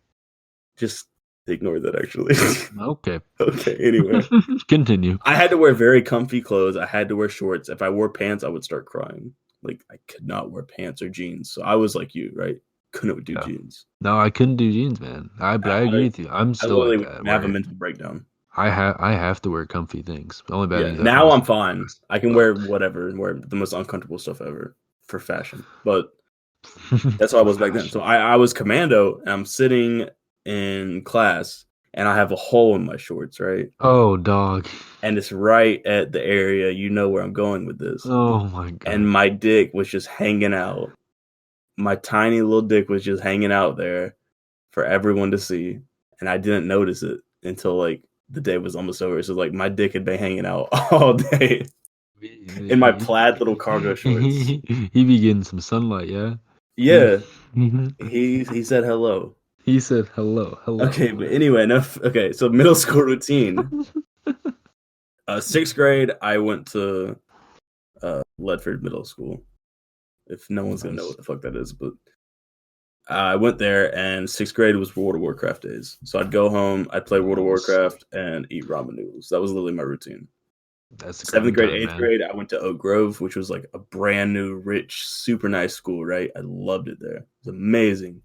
Just ignore that. Actually.
Okay.
Okay. Anyway,
continue.
I had to wear very comfy clothes. I had to wear shorts. If I wore pants, I would start crying. Like I could not wear pants or jeans. So I was like you, right? Couldn't do jeans.
No, I couldn't do jeans, man. But I agree with you. I'm still like that.
I have a mental breakdown.
I have to wear comfy things. The only bad thing is
now I'm fine. I can wear whatever and wear the most uncomfortable stuff ever for fashion. But that's how I was back then. So I was commando and I'm sitting in class and I have a hole in my shorts, right?
Oh, dog.
And it's right at the area. You know where I'm going with this.
Oh my god.
And my dick was just hanging out. My tiny little dick was just hanging out there for everyone to see. And I didn't notice it until like the day was almost over. So like my dick had been hanging out all day in my plaid little cargo shorts.
He be getting some sunlight, yeah?
Yeah. He said hello.
He said hello.
Okay, but anyway, enough. Okay, so middle school routine. 6th grade, I went to Ledford Middle School. If no one's gonna know what the fuck that is, but I went there, and 6th grade was World of Warcraft days. So I'd go home, I'd play World of Warcraft, and eat ramen noodles. That was literally my routine.
That's
7th grade, 8th grade, I went to Oak Grove, which was like a brand new, rich, super nice school. Right, I loved it there. It was amazing.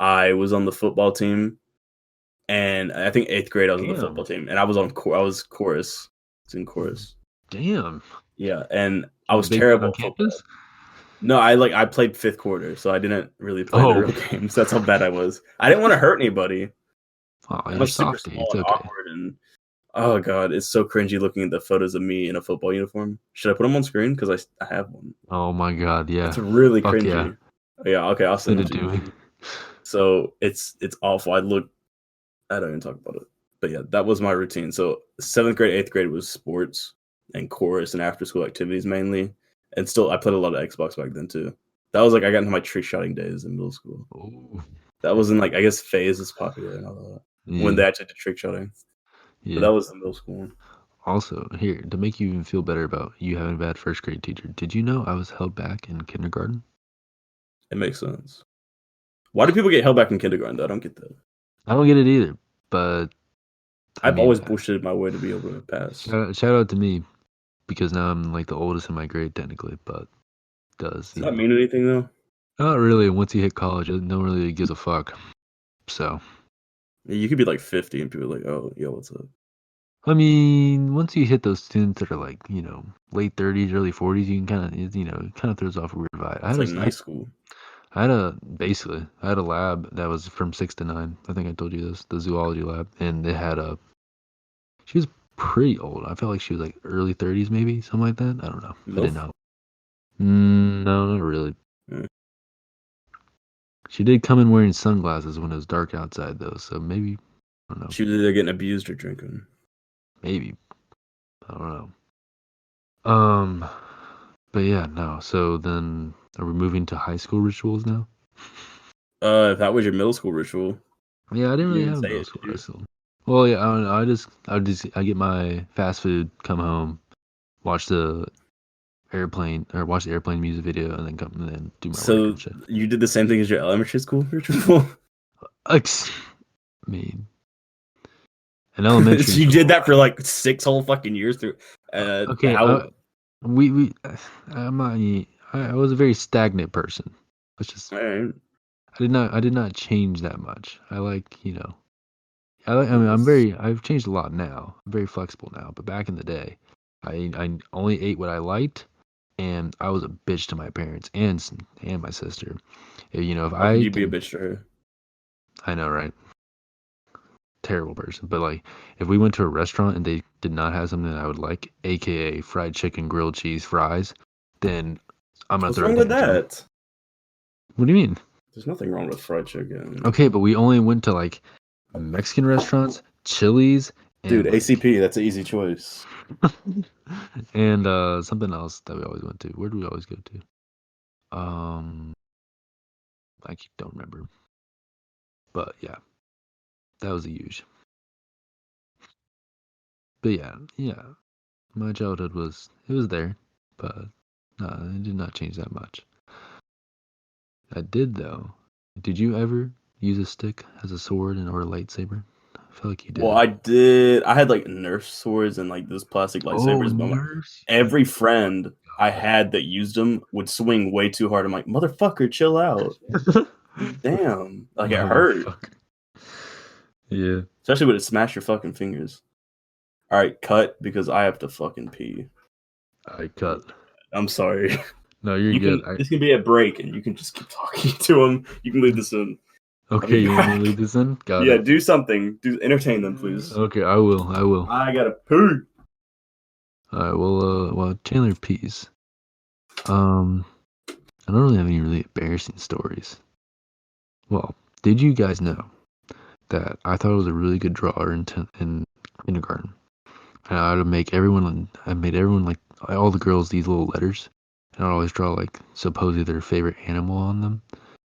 I was on the football team, and I think 8th grade I was on the football team, and I was chorus. It's in chorus.
Damn.
Yeah, and I was terrible at football. No, I played 5th quarter, so I didn't really play the real games. That's how bad I was. I didn't want to hurt anybody.
Oh,
I was super small and awkward, and oh god, it's so cringy looking at the photos of me in a football uniform. Should I put them on screen? Because I have one.
Oh my god, yeah.
It's really cringy. Yeah, okay, I'll send it to you. So it's awful. I don't even talk about it. But yeah, that was my routine. So 7th grade, 8th grade was sports and chorus and after school activities mainly. And still, I played a lot of Xbox back then too. That was like I got into my trick shotting days in middle school.
Ooh.
That was in like I guess Phase is popular and all that when they actually did trick shotting. Yeah, but that was in middle school.
Also, here to make you even feel better about you having a bad first grade teacher, did you know I was held back in kindergarten?
It makes sense. Why do people get held back in kindergarten? Though? I don't get that.
I don't get it either, but I
I've
mean,
always bullshitted my way to be able to pass.
shout out to me because now I'm like the oldest in my grade technically, but
Does that mean anything though?
not really. Once you hit college, no one really gives a fuck. So
You could be like 50 and people are like, "Oh, yo, what's up?"
I mean, once you hit those students that are like late 30s, early 40s, you can kind of it kind of throws off a weird vibe.
It's like night school.
I had a lab that was from 6 to 9. I think I told you this, the zoology lab, and it had a. She was pretty old. I felt like she was like early 30s, maybe something like that. I don't know. I didn't
MILF?
know. No, not really.
Yeah.
She did come in wearing sunglasses when it was dark outside, though. So maybe I don't know.
She was either getting abused or drinking.
Maybe I don't know. But yeah, no. So then, are we moving to high school rituals now?
If that was your middle school ritual,
Yeah, I didn't
you
really
didn't
have
say
middle
it,
school
did you?
wrestling. Well, yeah, I don't know. I get my fast food, come home, watch the watch the airplane music video, and then come and then do my work
So
and shit.
you did the same thing as your elementary school ritual?
I mean, in elementary
So you did
school.
that for like 6 whole fucking years through.
Okay,
How?
we I'm not. I was a very stagnant person. Let's just.
Alright.
I did not change that much. I like I mean,
Nice.
I've changed a lot now. I'm very flexible now, but back in the day, I only ate what I liked, and I was a bitch to my parents and my sister. If
How could
I
you be a
didn't,
bitch to her?
I know, right? Terrible person. But like, if we went to a restaurant and they did not have something that I would like, aka fried chicken, grilled cheese, fries, then I'm gonna
What's
throw a
wrong with
tantrum.
that?
What do you mean?
There's nothing wrong with fried chicken.
Okay, but we only went to like Mexican restaurants, Chili's,
Dude,
and like
ACP, that's an easy choice.
and something else that we always went to. Where do we always go to? Um, don't remember. But yeah, that was a huge. But yeah. My childhood was there, but no, it did not change that much. I did though. Did you ever use a stick as a sword or a lightsaber? I feel like you
Well,
did.
I did. I had like Nerf swords and like those plastic
Oh,
lightsabers, but
nerfs!
every friend I
God.
had that used them would swing way too hard. I'm like, motherfucker, chill out. Damn. Like it hurt.
Motherfucker. Yeah,
Especially when it smashed your fucking fingers. Alright, cut because I have to fucking pee.
I cut.
I'm sorry.
No, you're
You
good.
can this can be a break and you can just keep talking to him. You can leave this in. I'll
Okay,
be
you want me to
back.
leave this in? Got
Yeah,
it.
do something. Do entertain them, please.
Okay, I will. I will.
I gotta poo.
All right. Well, Chandler peas. Um, I don't really have any really embarrassing stories. Well, did you guys know that I thought I was a really good drawer in kindergarten? And I made everyone like all the girls these little letters, and I'd always draw like supposedly their favorite animal on them,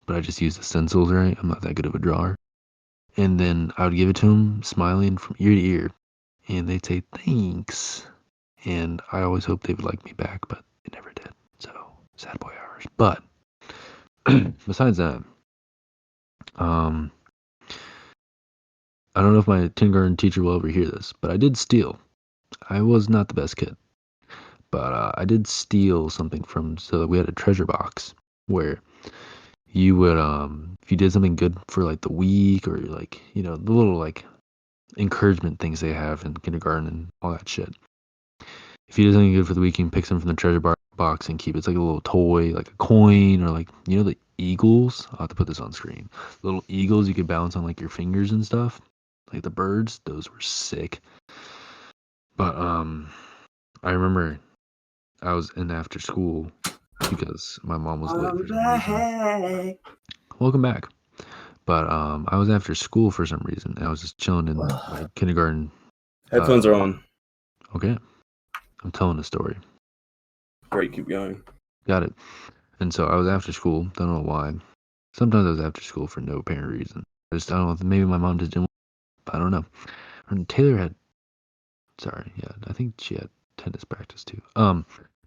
but I just used the stencils, right? I'm not that good of a drawer. And then I would give it to them, smiling from ear to ear, and they'd say thanks. And I always hoped they would like me back, but they never did. So sad boy hours. But besides that, um, I don't know if my kindergarten teacher will ever hear this, but I did steal. I was not the best kid, but I did steal something from. So we had a treasure box where you would, if you did something good for like the week or like the little like encouragement things they have in kindergarten and all that shit. If you did something good for the week, you can pick something from the box and keep it. It's like a little toy, like a coin, or like the eagles. I'll have to put this on screen. Little eagles you could balance on like your fingers and stuff, like the birds. Those were sick. But I remember I was in after school because my mom was late
I'm
for some reason.
back.
Welcome back. But I was after school for some reason. And I was just chilling in my kindergarten.
Headphones are on.
Okay, I'm telling a story.
Great, keep going.
Got it. And so I was after school. Don't know why. Sometimes I was after school for no apparent reason. I don't know. Maybe my mom just didn't. I don't know. And Taylor had. Sorry, yeah. I think she had tennis practice too.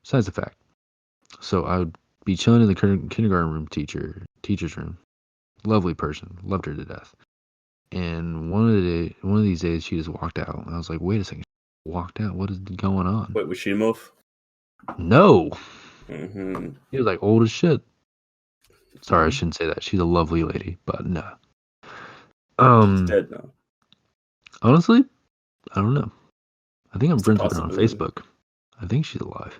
Besides the fact. So I would be chilling in the kindergarten room teacher's room. Lovely person. Loved her to death. And one of these days, she just walked out. And I was like, wait a second. She walked out? What is going on?
Wait, was she a MILF?
No.
Mm-hmm.
She was like old as shit. Sorry, I
Mm-hmm.
shouldn't say that. She's a lovely lady, but no.
She's dead now.
Honestly, I don't know. I think I'm
It's a
friends with her on
possibility.
Facebook. I think she's alive.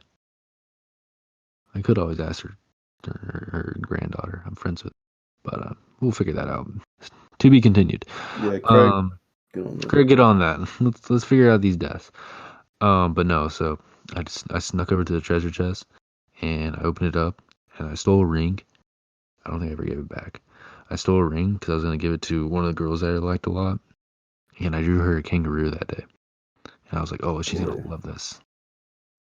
I could always ask her granddaughter. I'm friends with, but we'll figure that out. To be continued.
Yeah, Craig. Get on that.
Craig, get on that. Let's figure out these deaths. But no. So I snuck over to the treasure chest and I opened it up and I stole a ring. I don't think I ever gave it back. I stole a ring because I was gonna give it to one of the girls that I liked a lot, and I drew her a kangaroo that day. And I was like, oh, she's gonna love this.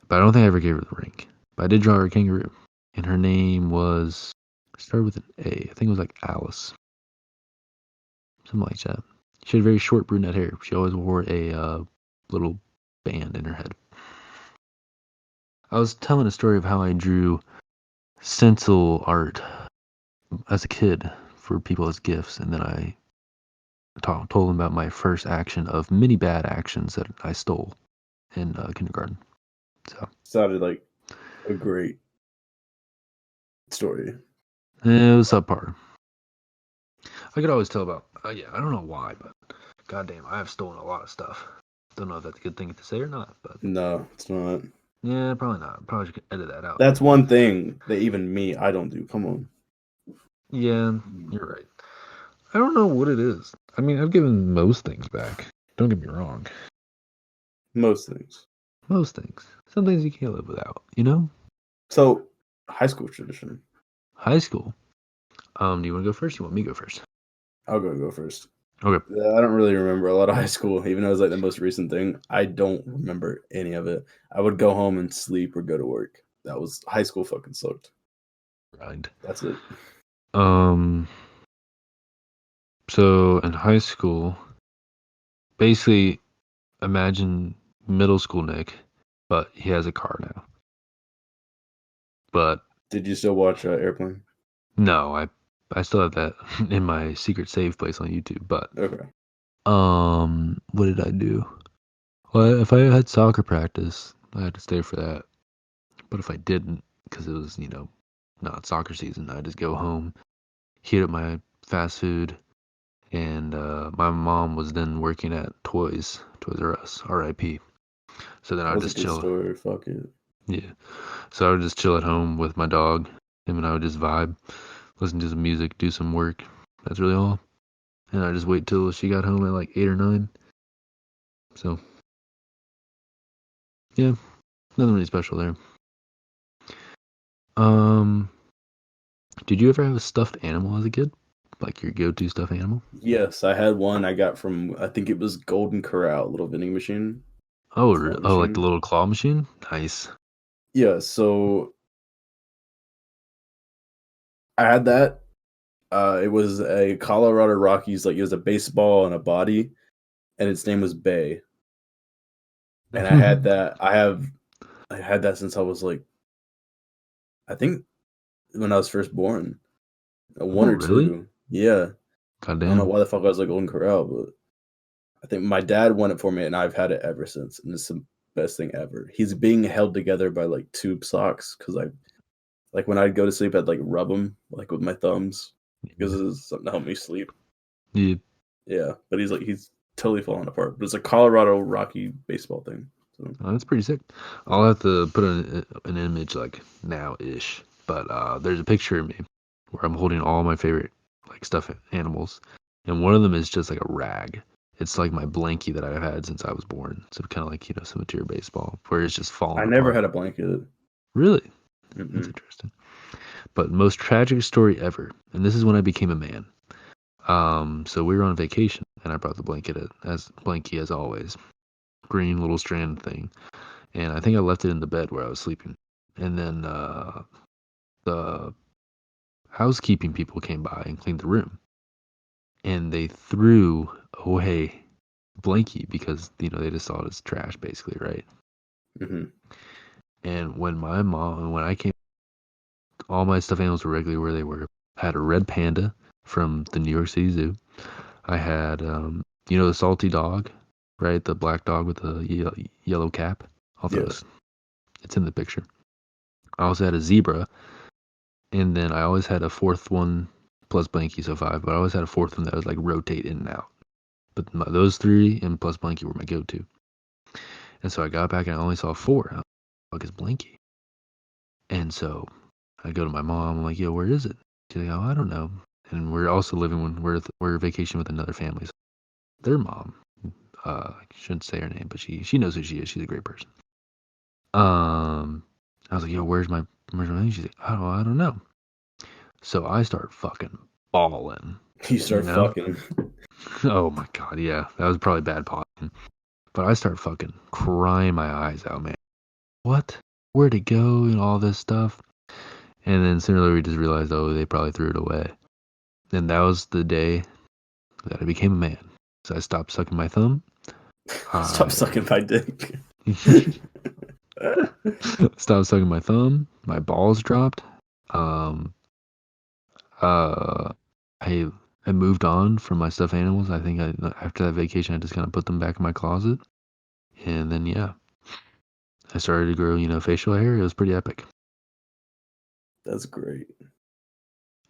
But I don't think I ever gave her the ring. But I did draw her a kangaroo. And her name started with an A. I think it was like Alice. Something like that. She had very short brunette hair. She always wore a little band in her head. I was telling a story of how I drew stencil art as a kid for people as gifts. And then I told them about my first action of many bad actions that I stole in kindergarten. So
sounded like a great story.
it was subpar. I could always tell about. Yeah, I don't know why, but goddamn, I have stolen a lot of stuff. Don't know if that's a good thing to say or not, but
No, it's not.
yeah, probably not. Probably should edit that out.
That's one thing that even me, I don't do. Come on.
Yeah, you're right. I don't know what it is. I mean, I've given most things back. Don't get me wrong.
Most things.
Most things. Some things you can't live without, you know?
So, high school tradition.
High school. Do you want to go first? You want me to go first?
I'll go first.
Okay.
I don't really remember a lot of high school, even though it was like the most recent thing. I don't remember any of it. I would go home and sleep or go to work. That was high school fucking sucked.
Right.
That's it.
So in high school, basically imagine middle school Nick, but he has a car now. But
Did you still watch Airplane?
no, I still have that in my secret save place on YouTube. But
Okay.
what did I do? Well, if I had soccer practice, I had to stay for that. But if I didn't, because it was not soccer season, I just go home, heat up my fast food, and my mom was then working at Toys R Us, R.I.P. So then I
That
would
was a
just
good
chill.
story. Fuck it.
Yeah. So I would just chill at home with my dog. Him and I would just vibe, listen to some music, do some work. That's really all. And I just wait till she got home at like 8 or 9. So, yeah, nothing really special there. Did you ever have a stuffed animal as a kid? Like your go-to stuffed animal?
Yes, I had one I got from, I think it was Golden Corral, little vending machine.
Oh,
Claw
oh, like the
machine.
little claw machine? Nice.
Yeah, so I had that. It was a Colorado Rockies, like it was a baseball and a body, and its name was Bay. And I had that. I had that since I was like, I think when I was first born, one
Oh,
or
really?
two. Yeah, I don't know
Goddamn.
why the fuck I was like Golden Corral, but I think my dad won it for me, and I've had it ever since, and it's the best thing ever. He's being held together by like tube socks because I like when I'd go to sleep, I'd like rub him like with my thumbs because it's something to help me sleep.
Yeah.
Yeah, but he's totally falling apart. But it's a Colorado Rocky baseball thing. So.
Oh, that's pretty sick. I'll have to put an image like now-ish. But there's a picture of me where I'm holding all my favorite like stuffed animals. And one of them is just like a rag. It's like my blankie that I've had since I was born. So kind of like, similar to your baseball, where it's just falling
I
apart.
never had a blanket.
Really?
Mm-mm.
That's interesting. But most tragic story ever, and this is when I became a man. So we were on vacation, and I brought the blankie as always, green little strand thing, and I think I left it in the bed where I was sleeping. And then the housekeeping people came by and cleaned the room, and they threw away blankie because they just saw it as trash, basically, right?
Mm-hmm.
And when I came, all my stuffed animals were regularly where they were. I had a red panda from the New York City Zoo. I had, the salty dog, right? The black dog with the yellow cap. It's in the picture. I also had a zebra, and then I always had a fourth one plus Blanky, so 5. But I always had a fourth one that was like rotate in and out. But those 3 and plus Blanky were my go-to. And so I got back and I only saw 4. And I was like, "Fuck is Blanky?" And so I go to my mom. I'm like, "Yo, where is it?" She's like, "Oh, I don't know." And we're also living when we're vacation with another family. So their mom, I shouldn't say her name, but she knows who she is. She's a great person. I was like, "Yo, where's my thing?" She's like, "Oh, I don't know." So I start fucking bawling.
You start fucking.
Oh my god, yeah, that was probably bad pausing. But I start fucking crying my eyes out, man. What? Where'd it go? And all this stuff. And then sooner or later we just realized, oh, they probably threw it away. And that was the day that I became a man. So I stopped sucking my thumb.
Stop sucking my dick.
Stopped sucking my thumb. My balls dropped. I moved on from my stuffed animals. I think after that vacation, I just kind of put them back in my closet. And then, yeah, I started to grow, facial hair. It was pretty epic.
That's great.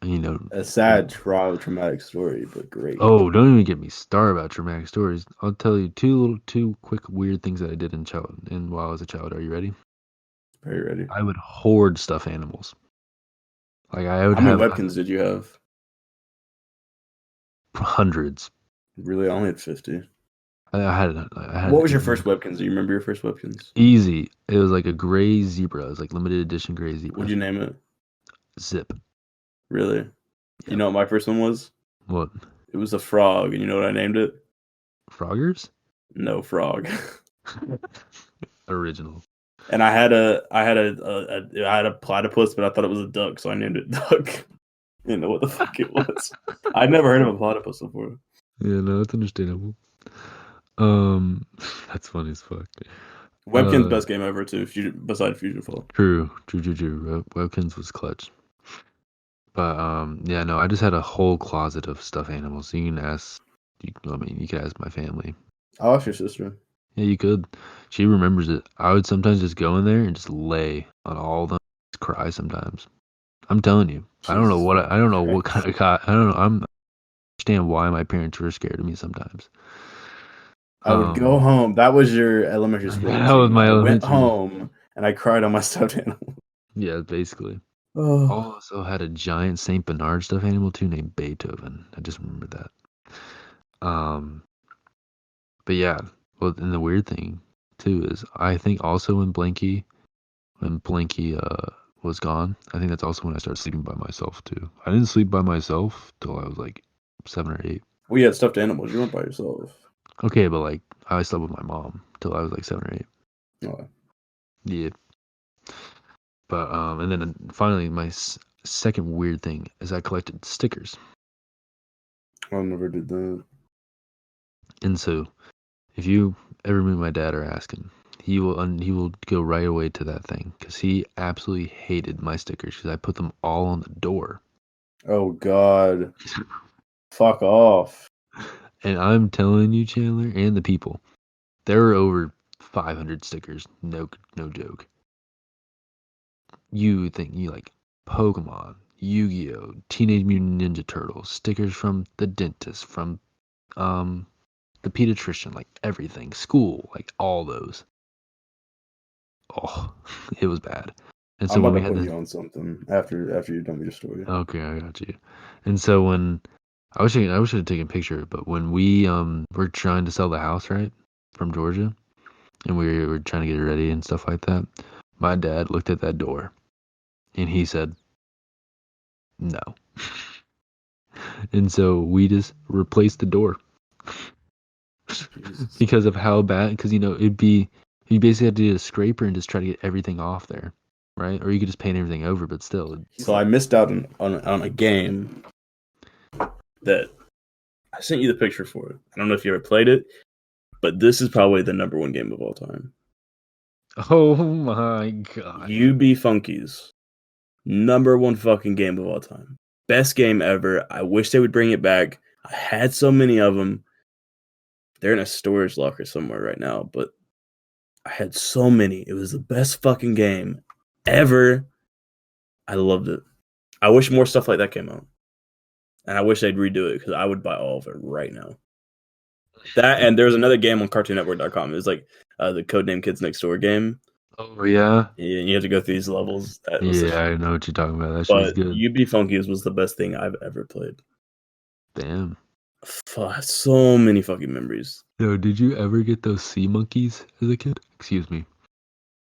And,
a sad, traumatic story, but great.
Oh, don't even get me started about traumatic stories. I'll tell you two quick weird things that I did while I was a child. Are you ready?
Are you ready?
I would hoard stuffed animals. Like I would
How
have.
many Webkins did you have?
Hundreds.
Really, I only had 50.
I had.
What was your first Webkins? Do you remember your first Webkins?
Easy. It was like a gray zebra. It was like limited edition gray zebra.
What'd you name it?
Zip.
Really? Yep. You know what my first one was?
What?
It was a frog, and you know what I named it?
Froggers?
No, frog.
Original.
And I had a platypus, but I thought it was a duck, so I named it Duck. I didn't know what the fuck it was. I'd never heard of a platypus before.
Yeah, no, that's understandable. That's funny as fuck.
Webkin's best game ever too, besides Fusion Fall.
True. Webkins was clutch. But yeah, no, I just had a whole closet of stuffed animals. So you can ask. You could ask my family.
I'll ask your sister.
Yeah, you could. She remembers it. I would sometimes just go in there and just lay on all of them, just cry sometimes. I'm telling you, I don't know what kind of guy. I don't know. I understand why my parents were scared of me sometimes.
I would go home. That was your elementary school.
That was my elementary.
I went home and I cried on my stuffed animal.
Yeah, basically.
Oh.
Also had a giant Saint Bernard stuffed animal too named Beethoven. I just remember that. But yeah, well, and the weird thing too is I think also when Blanky was gone, I think that's also when I started sleeping by myself too. I didn't sleep by myself till I was like 7 or 8.
We had stuffed animals. You weren't by yourself.
Okay, but like I slept with my mom till I was like 7 or 8.
Oh.
Yeah. But and then finally my second weird thing is I collected stickers.
I never did that.
And so, if you ever meet my dad or ask him, he will go right away to that thing because he absolutely hated my stickers because I put them all on the door.
Oh God! Fuck off!
And I'm telling you, Chandler, and the people, there were over 500 stickers. No joke. You think you like Pokemon, Yu-Gi-Oh, Teenage Mutant Ninja Turtles, stickers from the dentist, from the pediatrician, like everything, school, like all those. Oh, it was bad. And so
I'm
when
about
we
to
had
put you on something after you're done with your story.
Okay, I got you. And so when I wish I had taken a picture, but when we were trying to sell the house, right, from Georgia, and we were trying to get it ready and stuff like that, my dad looked at that door, and he said, "No." And so we just replaced the door because of how bad. Because it'd be you basically had to do a scraper and just try to get everything off there, right? Or you could just paint everything over, but still.
So I missed out on a game that I sent you the picture for it. I don't know if you ever played it, but this is probably the number one game of all time.
Oh my God.
UB Funky's number one fucking game of all time. Best game ever. I wish they would bring it back. I had so many of them. They're in a storage locker somewhere right now, but I had so many. It was the best fucking game ever. I loved it. I wish more stuff like that came out. And I wish they'd redo it because I would buy all of it right now. That and there was another game on CartoonNetwork.com. It was like the Codename Kids Next Door game.
Oh yeah.
Yeah, you have to go through these levels. That was
Yeah, I know what you're talking about. That shit was
but
good.
UB Funkies was the best thing I've ever played.
Damn.
Fuck, so many fucking memories.
Yo, did you ever get those sea monkeys as a kid? Excuse me.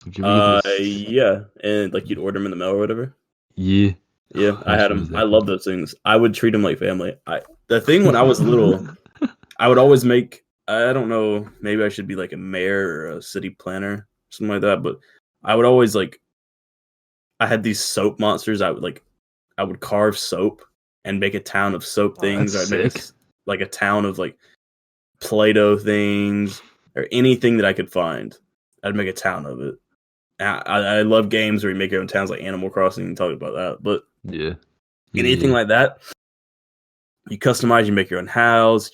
Did you ever get those?
Yeah, and like you'd order them in the mail or whatever.
Yeah.
Yeah, I
That
had
shit was
them. I
epic.
love those things. I would treat them like family. The thing when I was little, I would always make. I don't know. Maybe I should be like a mayor or a city planner, something like that. But I would always like. I had these soap monsters. I would carve soap and make a town of soap things.
That's
I'd make
sick.
like a town of like Play-Doh things or anything that I could find. I'd make a town of it. I love games where you make your own towns like Animal Crossing and talk about that. But
Yeah.
anything
Yeah.
like that, you customize, you make your own house,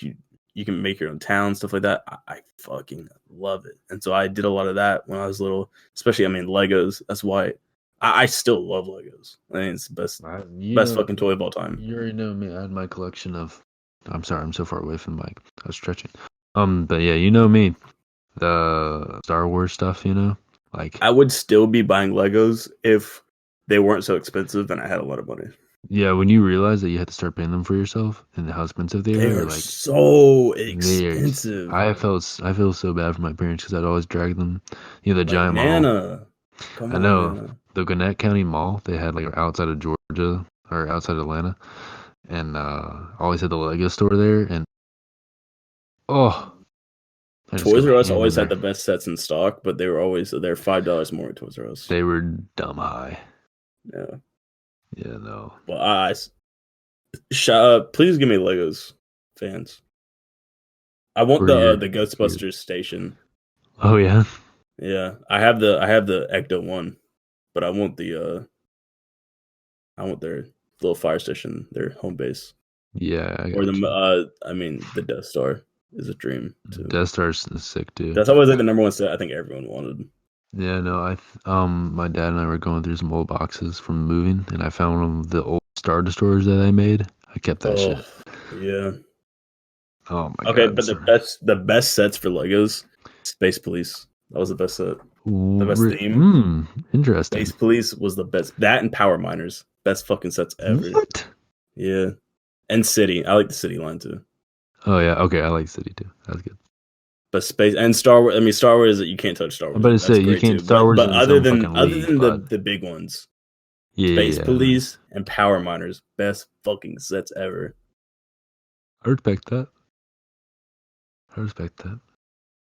you can make your own town, stuff like that. I fucking love it. And so I did a lot of that when I was little, especially Legos. That's why I still love Legos. I think it's the best fucking toy of all time.
You already know me. I had my collection of. I'm sorry, I'm so far away from the mic. I was stretching. But yeah, you know me. The Star Wars stuff, like
I would still be buying Legos if they weren't so expensive and I had a lot of money.
yeah, when you realize that you had to start paying them for yourself and how expensive they
They
are,
are
like
so
they're
expensive.
I feel so bad for my parents because I'd always drag them, the
Like
giant mall.
Nana. Come
I
on,
know
Nana.
the Gwinnett County Mall. They had like outside of Georgia or outside of Atlanta, and always had the Lego store there. And oh, I just
Toys
go
R Us
ham in
always had
there.
the best sets in stock, but they're $5 more at Toys R Us.
They were dumb high.
Yeah.
Yeah, no.
Well, please give me Legos, fans. I want
For
the
your
Ghostbusters station.
oh yeah,
Yeah, I have the Ecto one, but I want their little fire station, their home base,
yeah. I
or
got you.
the Death Star is a dream too.
Death Star's sick too.
That's always like the number one set I think everyone wanted.
Yeah, no. My dad and I were going through some old boxes from moving, and I found one of the old Star Destroyers that I made. I kept that shit.
Yeah.
Oh my
Okay,
god.
but the best sets for Legos, Space Police. That was the best set. The best theme.
Interesting.
Space Police was the best. That and Power Miners, best fucking sets ever.
What?
Yeah, and City. I like the City line too.
Oh yeah, okay. I like City too. That's good.
But Space and Star Wars. I mean, Star Wars. You can't touch Star Wars.
I'm about to
That's
say you
great
can't.
too.
Star Wars
but
is its own fucking
other
league,
than
but
the big ones,
yeah,
Space Police and Power Miners, best fucking sets ever.
I respect that. They're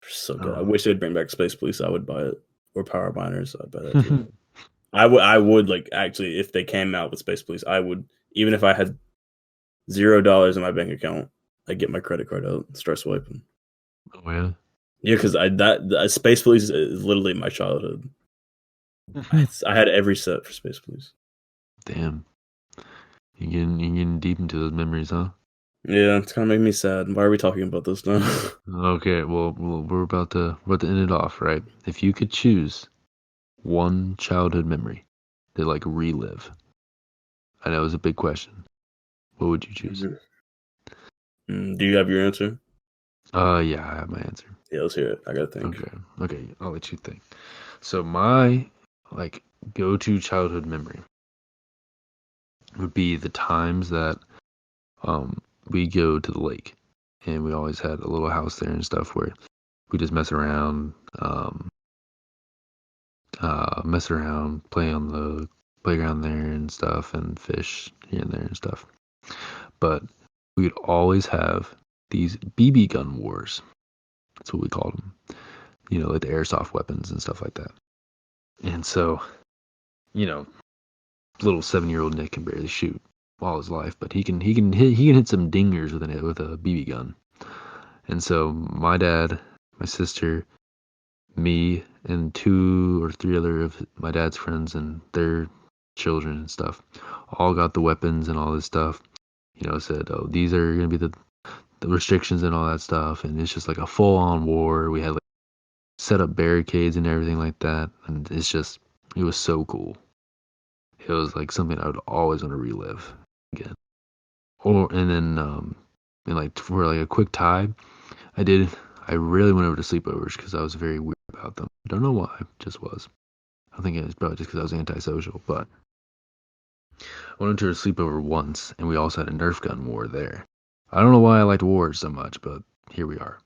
So good. I wish they'd bring back Space Police. I would buy it, or Power Miners. I bet that too.
Oh.
I would like actually if they came out with Space Police, I would even if I had $0 in my bank account, I'd get my credit card out and start swiping.
Oh yeah.
Yeah, because Space Police is literally my childhood. I had every set for Space Police.
Damn. You're getting deep into those memories, huh?
Yeah, it's kind of making me sad. Why are we talking about this now?
Okay, well, we're about to end it off, right? If you could choose one childhood memory to like relive, I know it's a big question. What would you choose?
Do you have your answer?
Yeah, I have my answer.
Yeah, let's hear it. I gotta think.
Okay, I'll let you think. So my like go-to childhood memory would be the times that we go to the lake, and we always had a little house there and stuff where we just mess around, play on the playground there and stuff, and fish here and there and stuff. But we would always have these BB gun wars. That's what we called them. Like the airsoft weapons and stuff like that. And so, little 7-year-old Nick can barely shoot all his life, but he can hit some dingers with a BB gun. And so my dad, my sister, me, and 2 or 3 other of my dad's friends and their children and stuff all got the weapons and all this stuff. Said, oh, these are gonna be the restrictions and all that stuff, and it's just like a full-on war. We had like set up barricades and everything like that, and it was so cool. It was like something I would always want to relive again. And then and like for like a quick tie, I really went over to sleepovers because I was very weird about them. I don't know why, just was. I think it was probably just because I was antisocial, but I went into a sleepover once, and we also had a Nerf gun war there. I don't know why I liked wars so much, but here we are.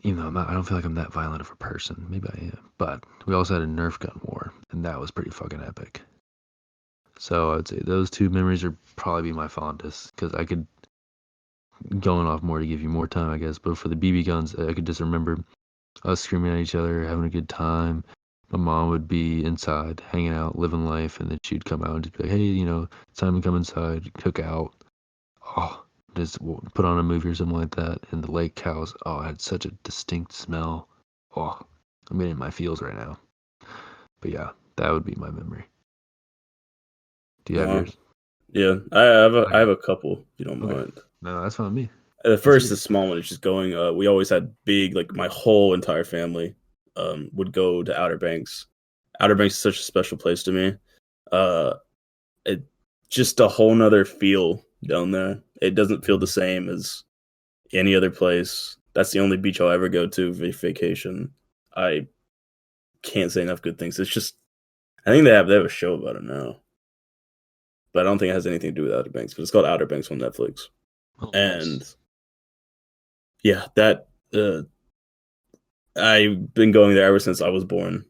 Even though I don't feel like I'm that violent of a person. Maybe I am. But we also had a Nerf gun war, and that was pretty fucking epic. So I'd say those two memories are probably my fondest, because I could, going off more to give you more time, I guess, but for the BB guns, I could just remember us screaming at each other, having a good time. My mom would be inside, hanging out, living life, and then she'd come out and just be like, hey, it's time to come inside, cook out. Oh, just put on a movie or something like that. And the lake cows, oh, it had such a distinct smell. Oh, I'm getting in my feels right now. But yeah, that would be my memory. Do you have yours?
Yeah, I have a couple, if you don't mind.
No, that's fine with me.
The first, the small one is just going. We always had big, like my whole entire family would go to Outer Banks. Outer Banks is such a special place to me. It just a whole nother feel down there. It doesn't feel the same as any other place. That's the only beach I'll ever go to vacation. I can't say enough good things. It's just, I think they have a show about it now, but I don't think it has anything to do with Outer Banks. But it's called Outer Banks on Netflix.
Oh,
And
nice.
yeah, that I've been going there ever since I was born.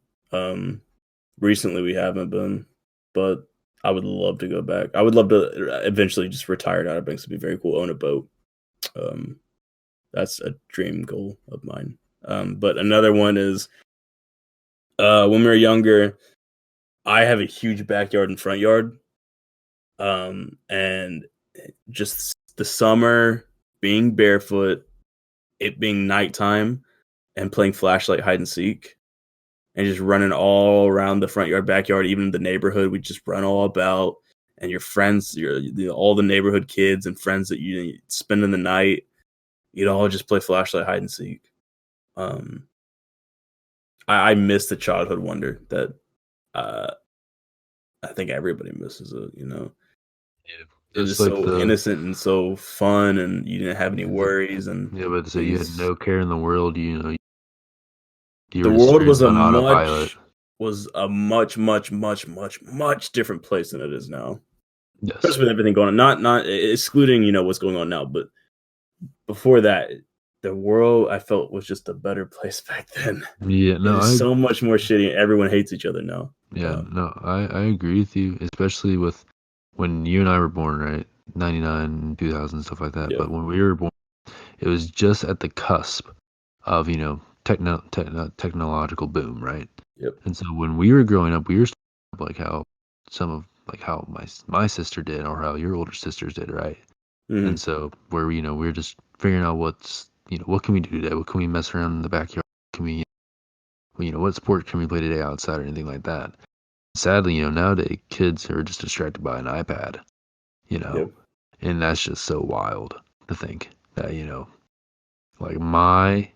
Recently we haven't been, but I would love to go back. I would love to eventually just retire at Outer Banks. It'd be very cool. Own a boat. That's a dream goal of mine. But another one is when we were younger, I have a huge backyard and front yard. And just the summer, being barefoot, it being nighttime, and playing flashlight hide and seek, and just running all around the front yard, backyard, even the neighborhood. We just run all about, and your friends, all the neighborhood kids and friends that you spending the night, you'd all just play flashlight hide and seek. I miss the childhood wonder that I think everybody misses it.
Yeah.
It was so innocent and so fun, and you didn't have any worries. And
yeah, but so you had no care in the world. You
the world was a much different place than it is now.
Yes.
Especially with everything going on. Not excluding what's going on now, but before that, the world I felt was just a better place back then.
Yeah, no,
it's so much more shitty. Everyone hates each other now.
Yeah, no, I agree with you, especially with when you and I were born, right? 99, 2000, stuff like that.
Yep.
But when we were born, it was just at the cusp of, technological boom, right?
Yep.
And so when we were growing up, we were like how my sister did, or how your older sisters did, right?
Mm-hmm.
And so where we were just figuring out what can we do today? What can we mess around in the backyard? Can we, what sport can we play today outside or anything like that? Sadly, nowadays kids are just distracted by an iPad,
Yep.
and that's just so wild to think that, like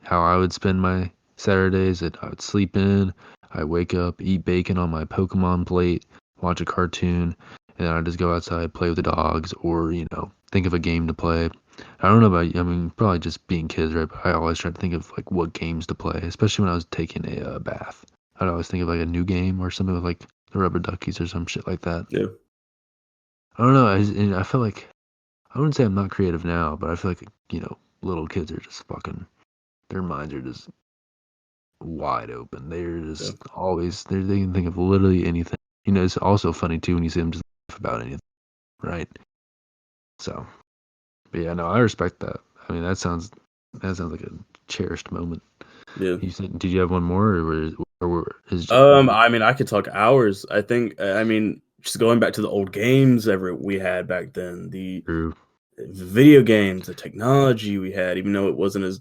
how I would spend my Saturdays, that I would sleep in, I wake up, eat bacon on my Pokemon plate, watch a cartoon, and then I just go outside, play with the dogs, or, think of a game to play. I don't know about you, I mean, probably just being kids, right? But I always try to think of like what games to play, especially when I was taking a bath. I'd always think of like a new game or something with like the rubber duckies or some shit like that.
Yeah.
I don't know. I feel like, I wouldn't say I'm not creative now, but I feel like, little kids are just fucking, their minds are just wide open. They're just always, they can think of literally anything. It's also funny too when you see them just laugh about anything, right? So, but yeah, no, I respect that. I mean, that sounds like a cherished moment.
Yeah.
You said, did you have one more, or is?
I mean, I could talk hours. I think. I mean, just going back to the old games we had back then, the video games, the technology we had, even though it wasn't as,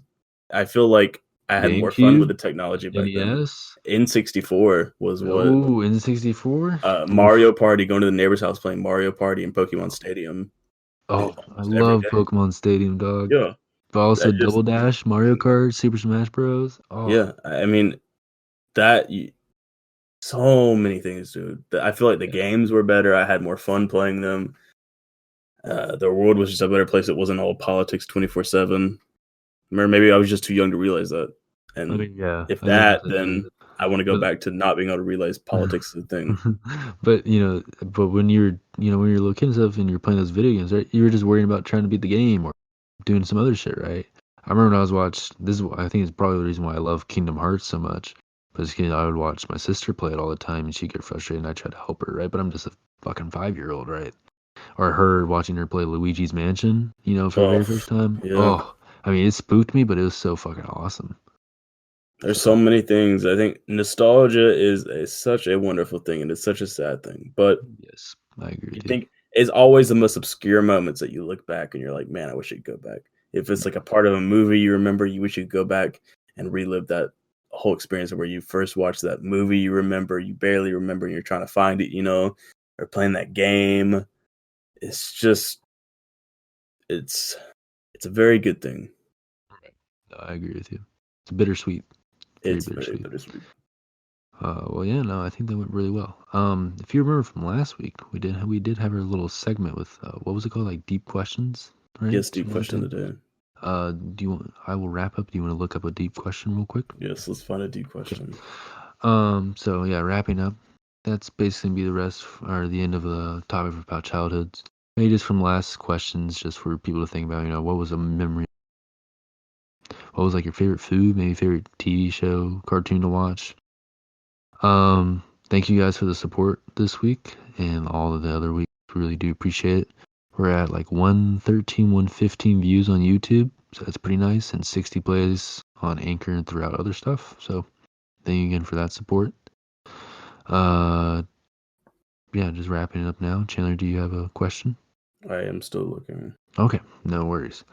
I feel like I had more fun with the technology back then. N64 was what.
Oh, N64.
Mario Party, going to the neighbor's house playing Mario Party and Pokemon Stadium.
Oh, I
almost every
love
day.
Pokemon Stadium, dog.
Yeah,
But also
that just
Double Dash, Mario Kart, Super Smash Bros. Oh,
yeah. I mean that so many things, dude. I feel like the
yeah.
games were better. I had more fun playing them. The world was just a better place. It wasn't all politics 24/7. Or maybe I was just too young to realize that.
I
And
mean, yeah,
if
I guess
that,
that's
then
accurate.
I want to go
But
back to not being able to realize politics is a thing.
but when you're a little kid and stuff, and you're playing those video games, right? You were just worrying about trying to beat the game or doing some other shit, right? I remember when I was watching this. I think it's probably the reason why I love Kingdom Hearts so much. Because I would watch my sister play it all the time, and she'd get frustrated, and I tried to help her, right? But I'm just a fucking 5-year-old, right? Or her watching her play Luigi's Mansion, for the
Oh,
very first time.
yeah.
Oh, I mean, it spooked me, but it was so fucking awesome.
There's so
So
many things. I think nostalgia is such a wonderful thing, and it's such a sad thing. But
yes, I agree
you
with you.
think it's always the most obscure moments that you look back and you're like, man, I wish I could go back. If it's like a part of a movie you remember, you wish you could go back and relive that whole experience where you first watched that movie you remember, you barely remember, and you're trying to find it, or playing that game. It's just it's it's a very good thing.
Right. No, I agree with you. It's bittersweet, very
It's very
bittersweet.
bittersweet.
Well, yeah, no, I think that went really well. If you remember from last week, we did have our little segment with what was it called, like deep questions, right?
Yes, deep
Something like
question
that.
of the day.
Do you want? I will wrap up. Do you want to look up a deep question real quick?
Yes, let's find a deep
Okay.
question.
So yeah, wrapping up. That's basically be the rest or the end of the topic about childhoods. Maybe just from last questions, just for people to think about. What was a memory? What was like your favorite food? Maybe favorite TV show, cartoon to watch. Thank you guys for the support this week and all of the other weeks. Really do appreciate it. We're at like 113, 115 views on YouTube, so that's pretty nice, and 60 plays on Anchor and throughout other stuff. So thank you again for that support. Uh, yeah, just wrapping it up now. Chandler, do you have a question?
I am still looking.
Okay, no worries.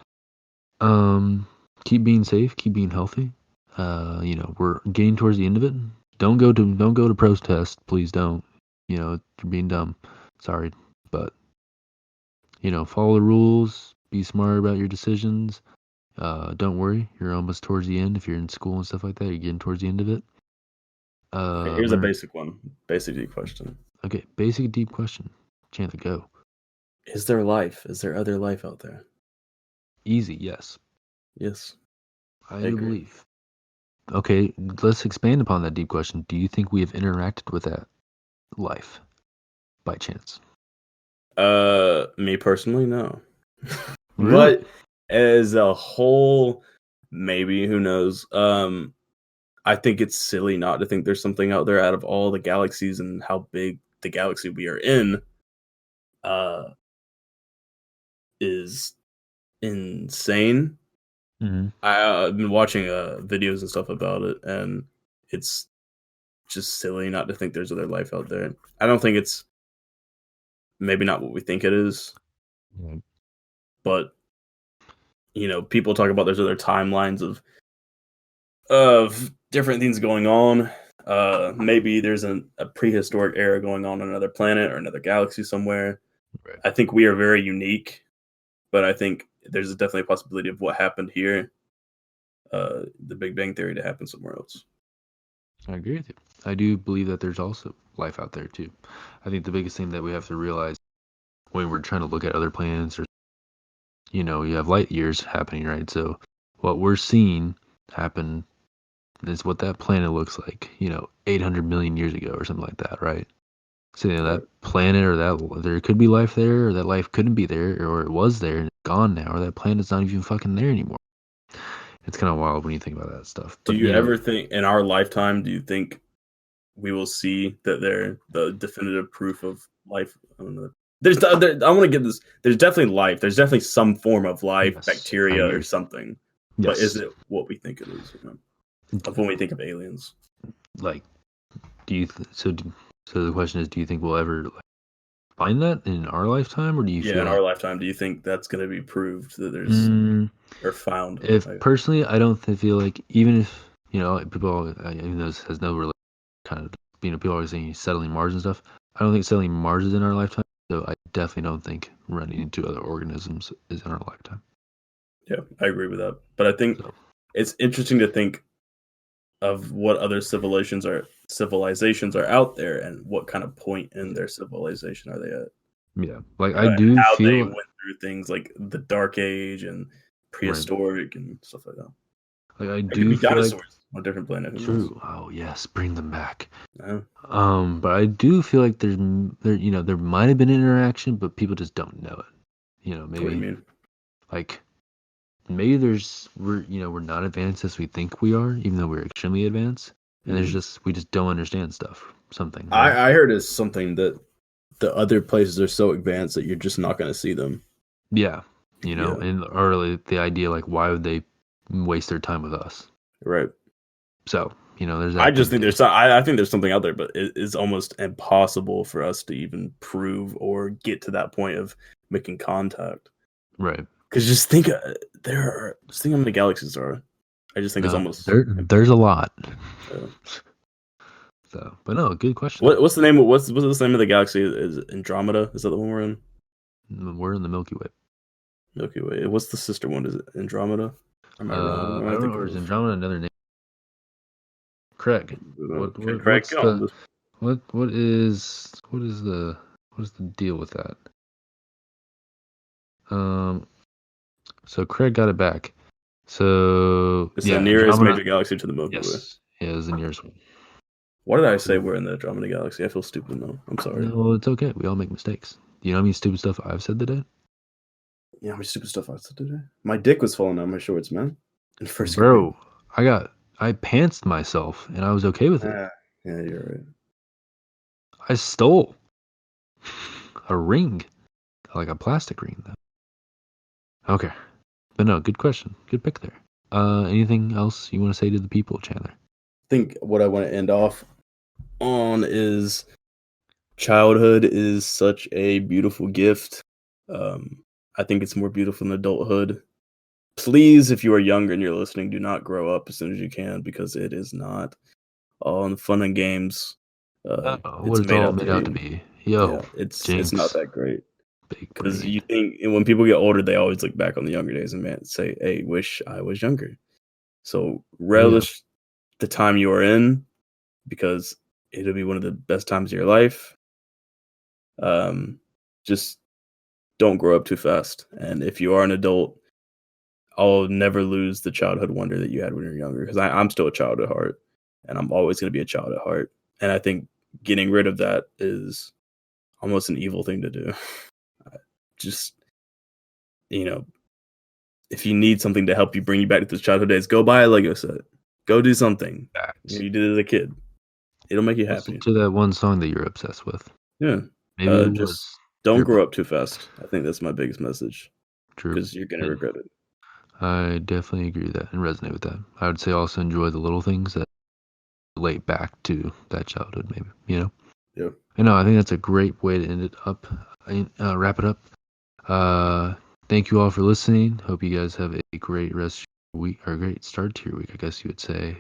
Um, keep being safe, keep being healthy. We're getting towards the end of it. Don't go to protest, please don't. You're being dumb. Sorry, but follow the rules. Be smart about your decisions. Don't worry, you're almost towards the end. If you're in school and stuff like that, you're getting towards the end of it.
Okay, here's a
Learn.
basic one. Basic deep question.
Okay, basic deep question. Chandler, go.
Is there life? Is there other life out there?
Easy, yes.
Yes,
I
I
do
agree.
believe. Okay, let's expand upon that deep question. Do you think we have interacted with that life by chance?
Me personally, no.
Really?
But as a whole, maybe, who knows? I think it's silly not to think there's something out there out of all the galaxies and how big the galaxy we are in, uh, is insane.
Hmm.
I've been watching videos and stuff about it, and it's just silly not to think there's other life out there. I don't think it's maybe not what we think it is,
Yeah.
but people talk about there's other timelines of different things going on. Maybe there's a prehistoric era going on another planet or another galaxy somewhere.
Right.
I think we are very unique, but I think there's definitely a possibility of what happened here, the Big Bang Theory, to happen somewhere else.
I agree with you. I do believe that there's also life out there too. I think the biggest thing that we have to realize when we're trying to look at other planets, or you have light years happening, right? So what we're seeing happen is what that planet looks like, 800 million years ago or something like that, right? So that
Right.
planet, or that there could be life there, or that life couldn't be there, or it was there and it's gone now, or that planet's not even fucking there anymore. It's kind of wild when you think about that stuff.
Do
But
you ever think in our lifetime? Do you think we will see that they're the definitive proof of life? I don't know. I want to get this. There's definitely life. There's definitely some form of life,
yes, I
bacteria
agree
or
with you.
something. But is
Yes.
it what we think it is? Of when we think of aliens?
Like, do you so the question is, do you think we'll ever like, find that in our lifetime, or do you
Yeah,
feel
in
like
our lifetime, do you think that's going to be proved that there's
mm,
or found?
if personally, I don't feel like, even if people, even though this has no really kind of, people always saying settling Mars and stuff, I don't think settling Mars is in our lifetime. So I definitely don't think running into other organisms is in our lifetime.
Yeah, I agree with that. But I think
So
it's interesting to think of what other civilizations are out there and what kind of point in their civilization are they at.
yeah, like
You
I
know, and
do
how they
feel
went through things like the Dark Age and
right.
prehistoric and stuff like that.
Like I
There could
do
be
feel like
dinosaurs on a different planet. Who knows?
true. Oh yes, bring them back.
Yeah.
But I do feel like there might have been an interaction, but people just don't know it.
What do you
Maybe
mean?
like maybe we're not advanced as we think we are, even though we're extremely advanced, and
Mhm.
we just don't understand stuff. Something, right?
I heard it's something that the other places are so advanced that you're just not going to see them.
Yeah,
Yeah.
and early the idea like why would they waste their time with us?
Right.
So there's
I
that
just
big
think
thing,
I think there's something out there, but it is almost impossible for us to even prove or get to that point of making contact.
right?
Because just think, just think how many galaxies there are. I just think it's
No,
almost.
there's a lot.
Uh,
So, but no, good question though.
what's the name of what's the name of the galaxy? Is Andromeda? Is that the one we're in?
We're in the Milky Way.
Milky Way. What's the sister one? Is it Andromeda? Am I wrong? What am
I
I
don't know.
thinking
Or is
of?
Andromeda another name? Craig.
Okay, Craig, go on.
What is the deal with that? Um, so Craig got it back. So
It's the
yeah,
nearest
Andromeda.
major galaxy to the Milky Way.
Yes, yeah, is the nearest one.
Why did I say we're in the Andromeda galaxy? I feel stupid now. I'm sorry.
No, it's okay. We all make mistakes. You know how many stupid stuff I've said today,
Yeah, how much stupid stuff I said today? My dick was falling out my shorts, man. In first grade.
bro? I pantsed myself and I was okay with it.
Yeah, yeah, you're right.
I stole a ring, like a plastic ring. Though. Okay, but no, good question, good pick there. Anything else you want to say to the people, Chandler?
I think what I want to end off on is childhood is such a beautiful gift. I think it's more beautiful than adulthood. Please, if you are younger and you're listening, do not grow up as soon as you can because it is not all in fun and games.
What
It's
it's
made
all
out to
made out to
be.
be. Yo,
Yeah, it's not
Jinx,
that great
big
because
brain.
you think and when people get older, they always look back on the younger days and man say, "Hey, wish I was younger." So
Yeah,
relish the time you are in because it'll be one of the best times of your life. Just don't grow up too fast. And if you are an adult, I'll never lose the childhood wonder that you had when you were younger because I'm still a child at heart and I'm always going to be a child at heart. And I think getting rid of that is almost an evil thing to do. Just, you know, if you need something to help you bring you back to those childhood days, go buy a Lego set. Go do something.
facts.
You did it as a kid. It'll make you
Listen
happy.
to that one song that you're obsessed with.
Yeah.
Maybe it
Just
was
don't
peer
grow
pressure.
up too fast. I think that's my biggest message
True.
because you're going to
And
regret it.
I definitely agree with that and resonate with that. I would say also enjoy the little things that relate back to that childhood, maybe.
Yeah.
I know, I think that's a great way to end it up, wrap it up. Thank you all for listening. Hope you guys have a great rest of your week, or a great start to your week, I guess you would say.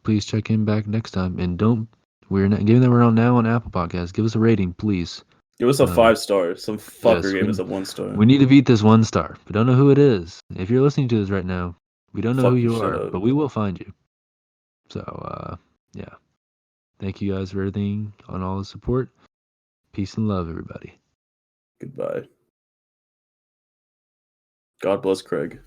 Please check in back next time. And we're not, given that we're on now on Apple Podcasts, give us a rating, please.
Give us a 5-star. Some fucker
Yes,
gave us a 1-star.
we need to beat this 1 star. We don't know who it is. If you're listening to this right now, we don't know who
Fuck you,
you
shut
are,
up.
but we will find you. So, yeah. Thank you guys for everything, on all the support. Peace and love, everybody.
Goodbye. God bless Craig.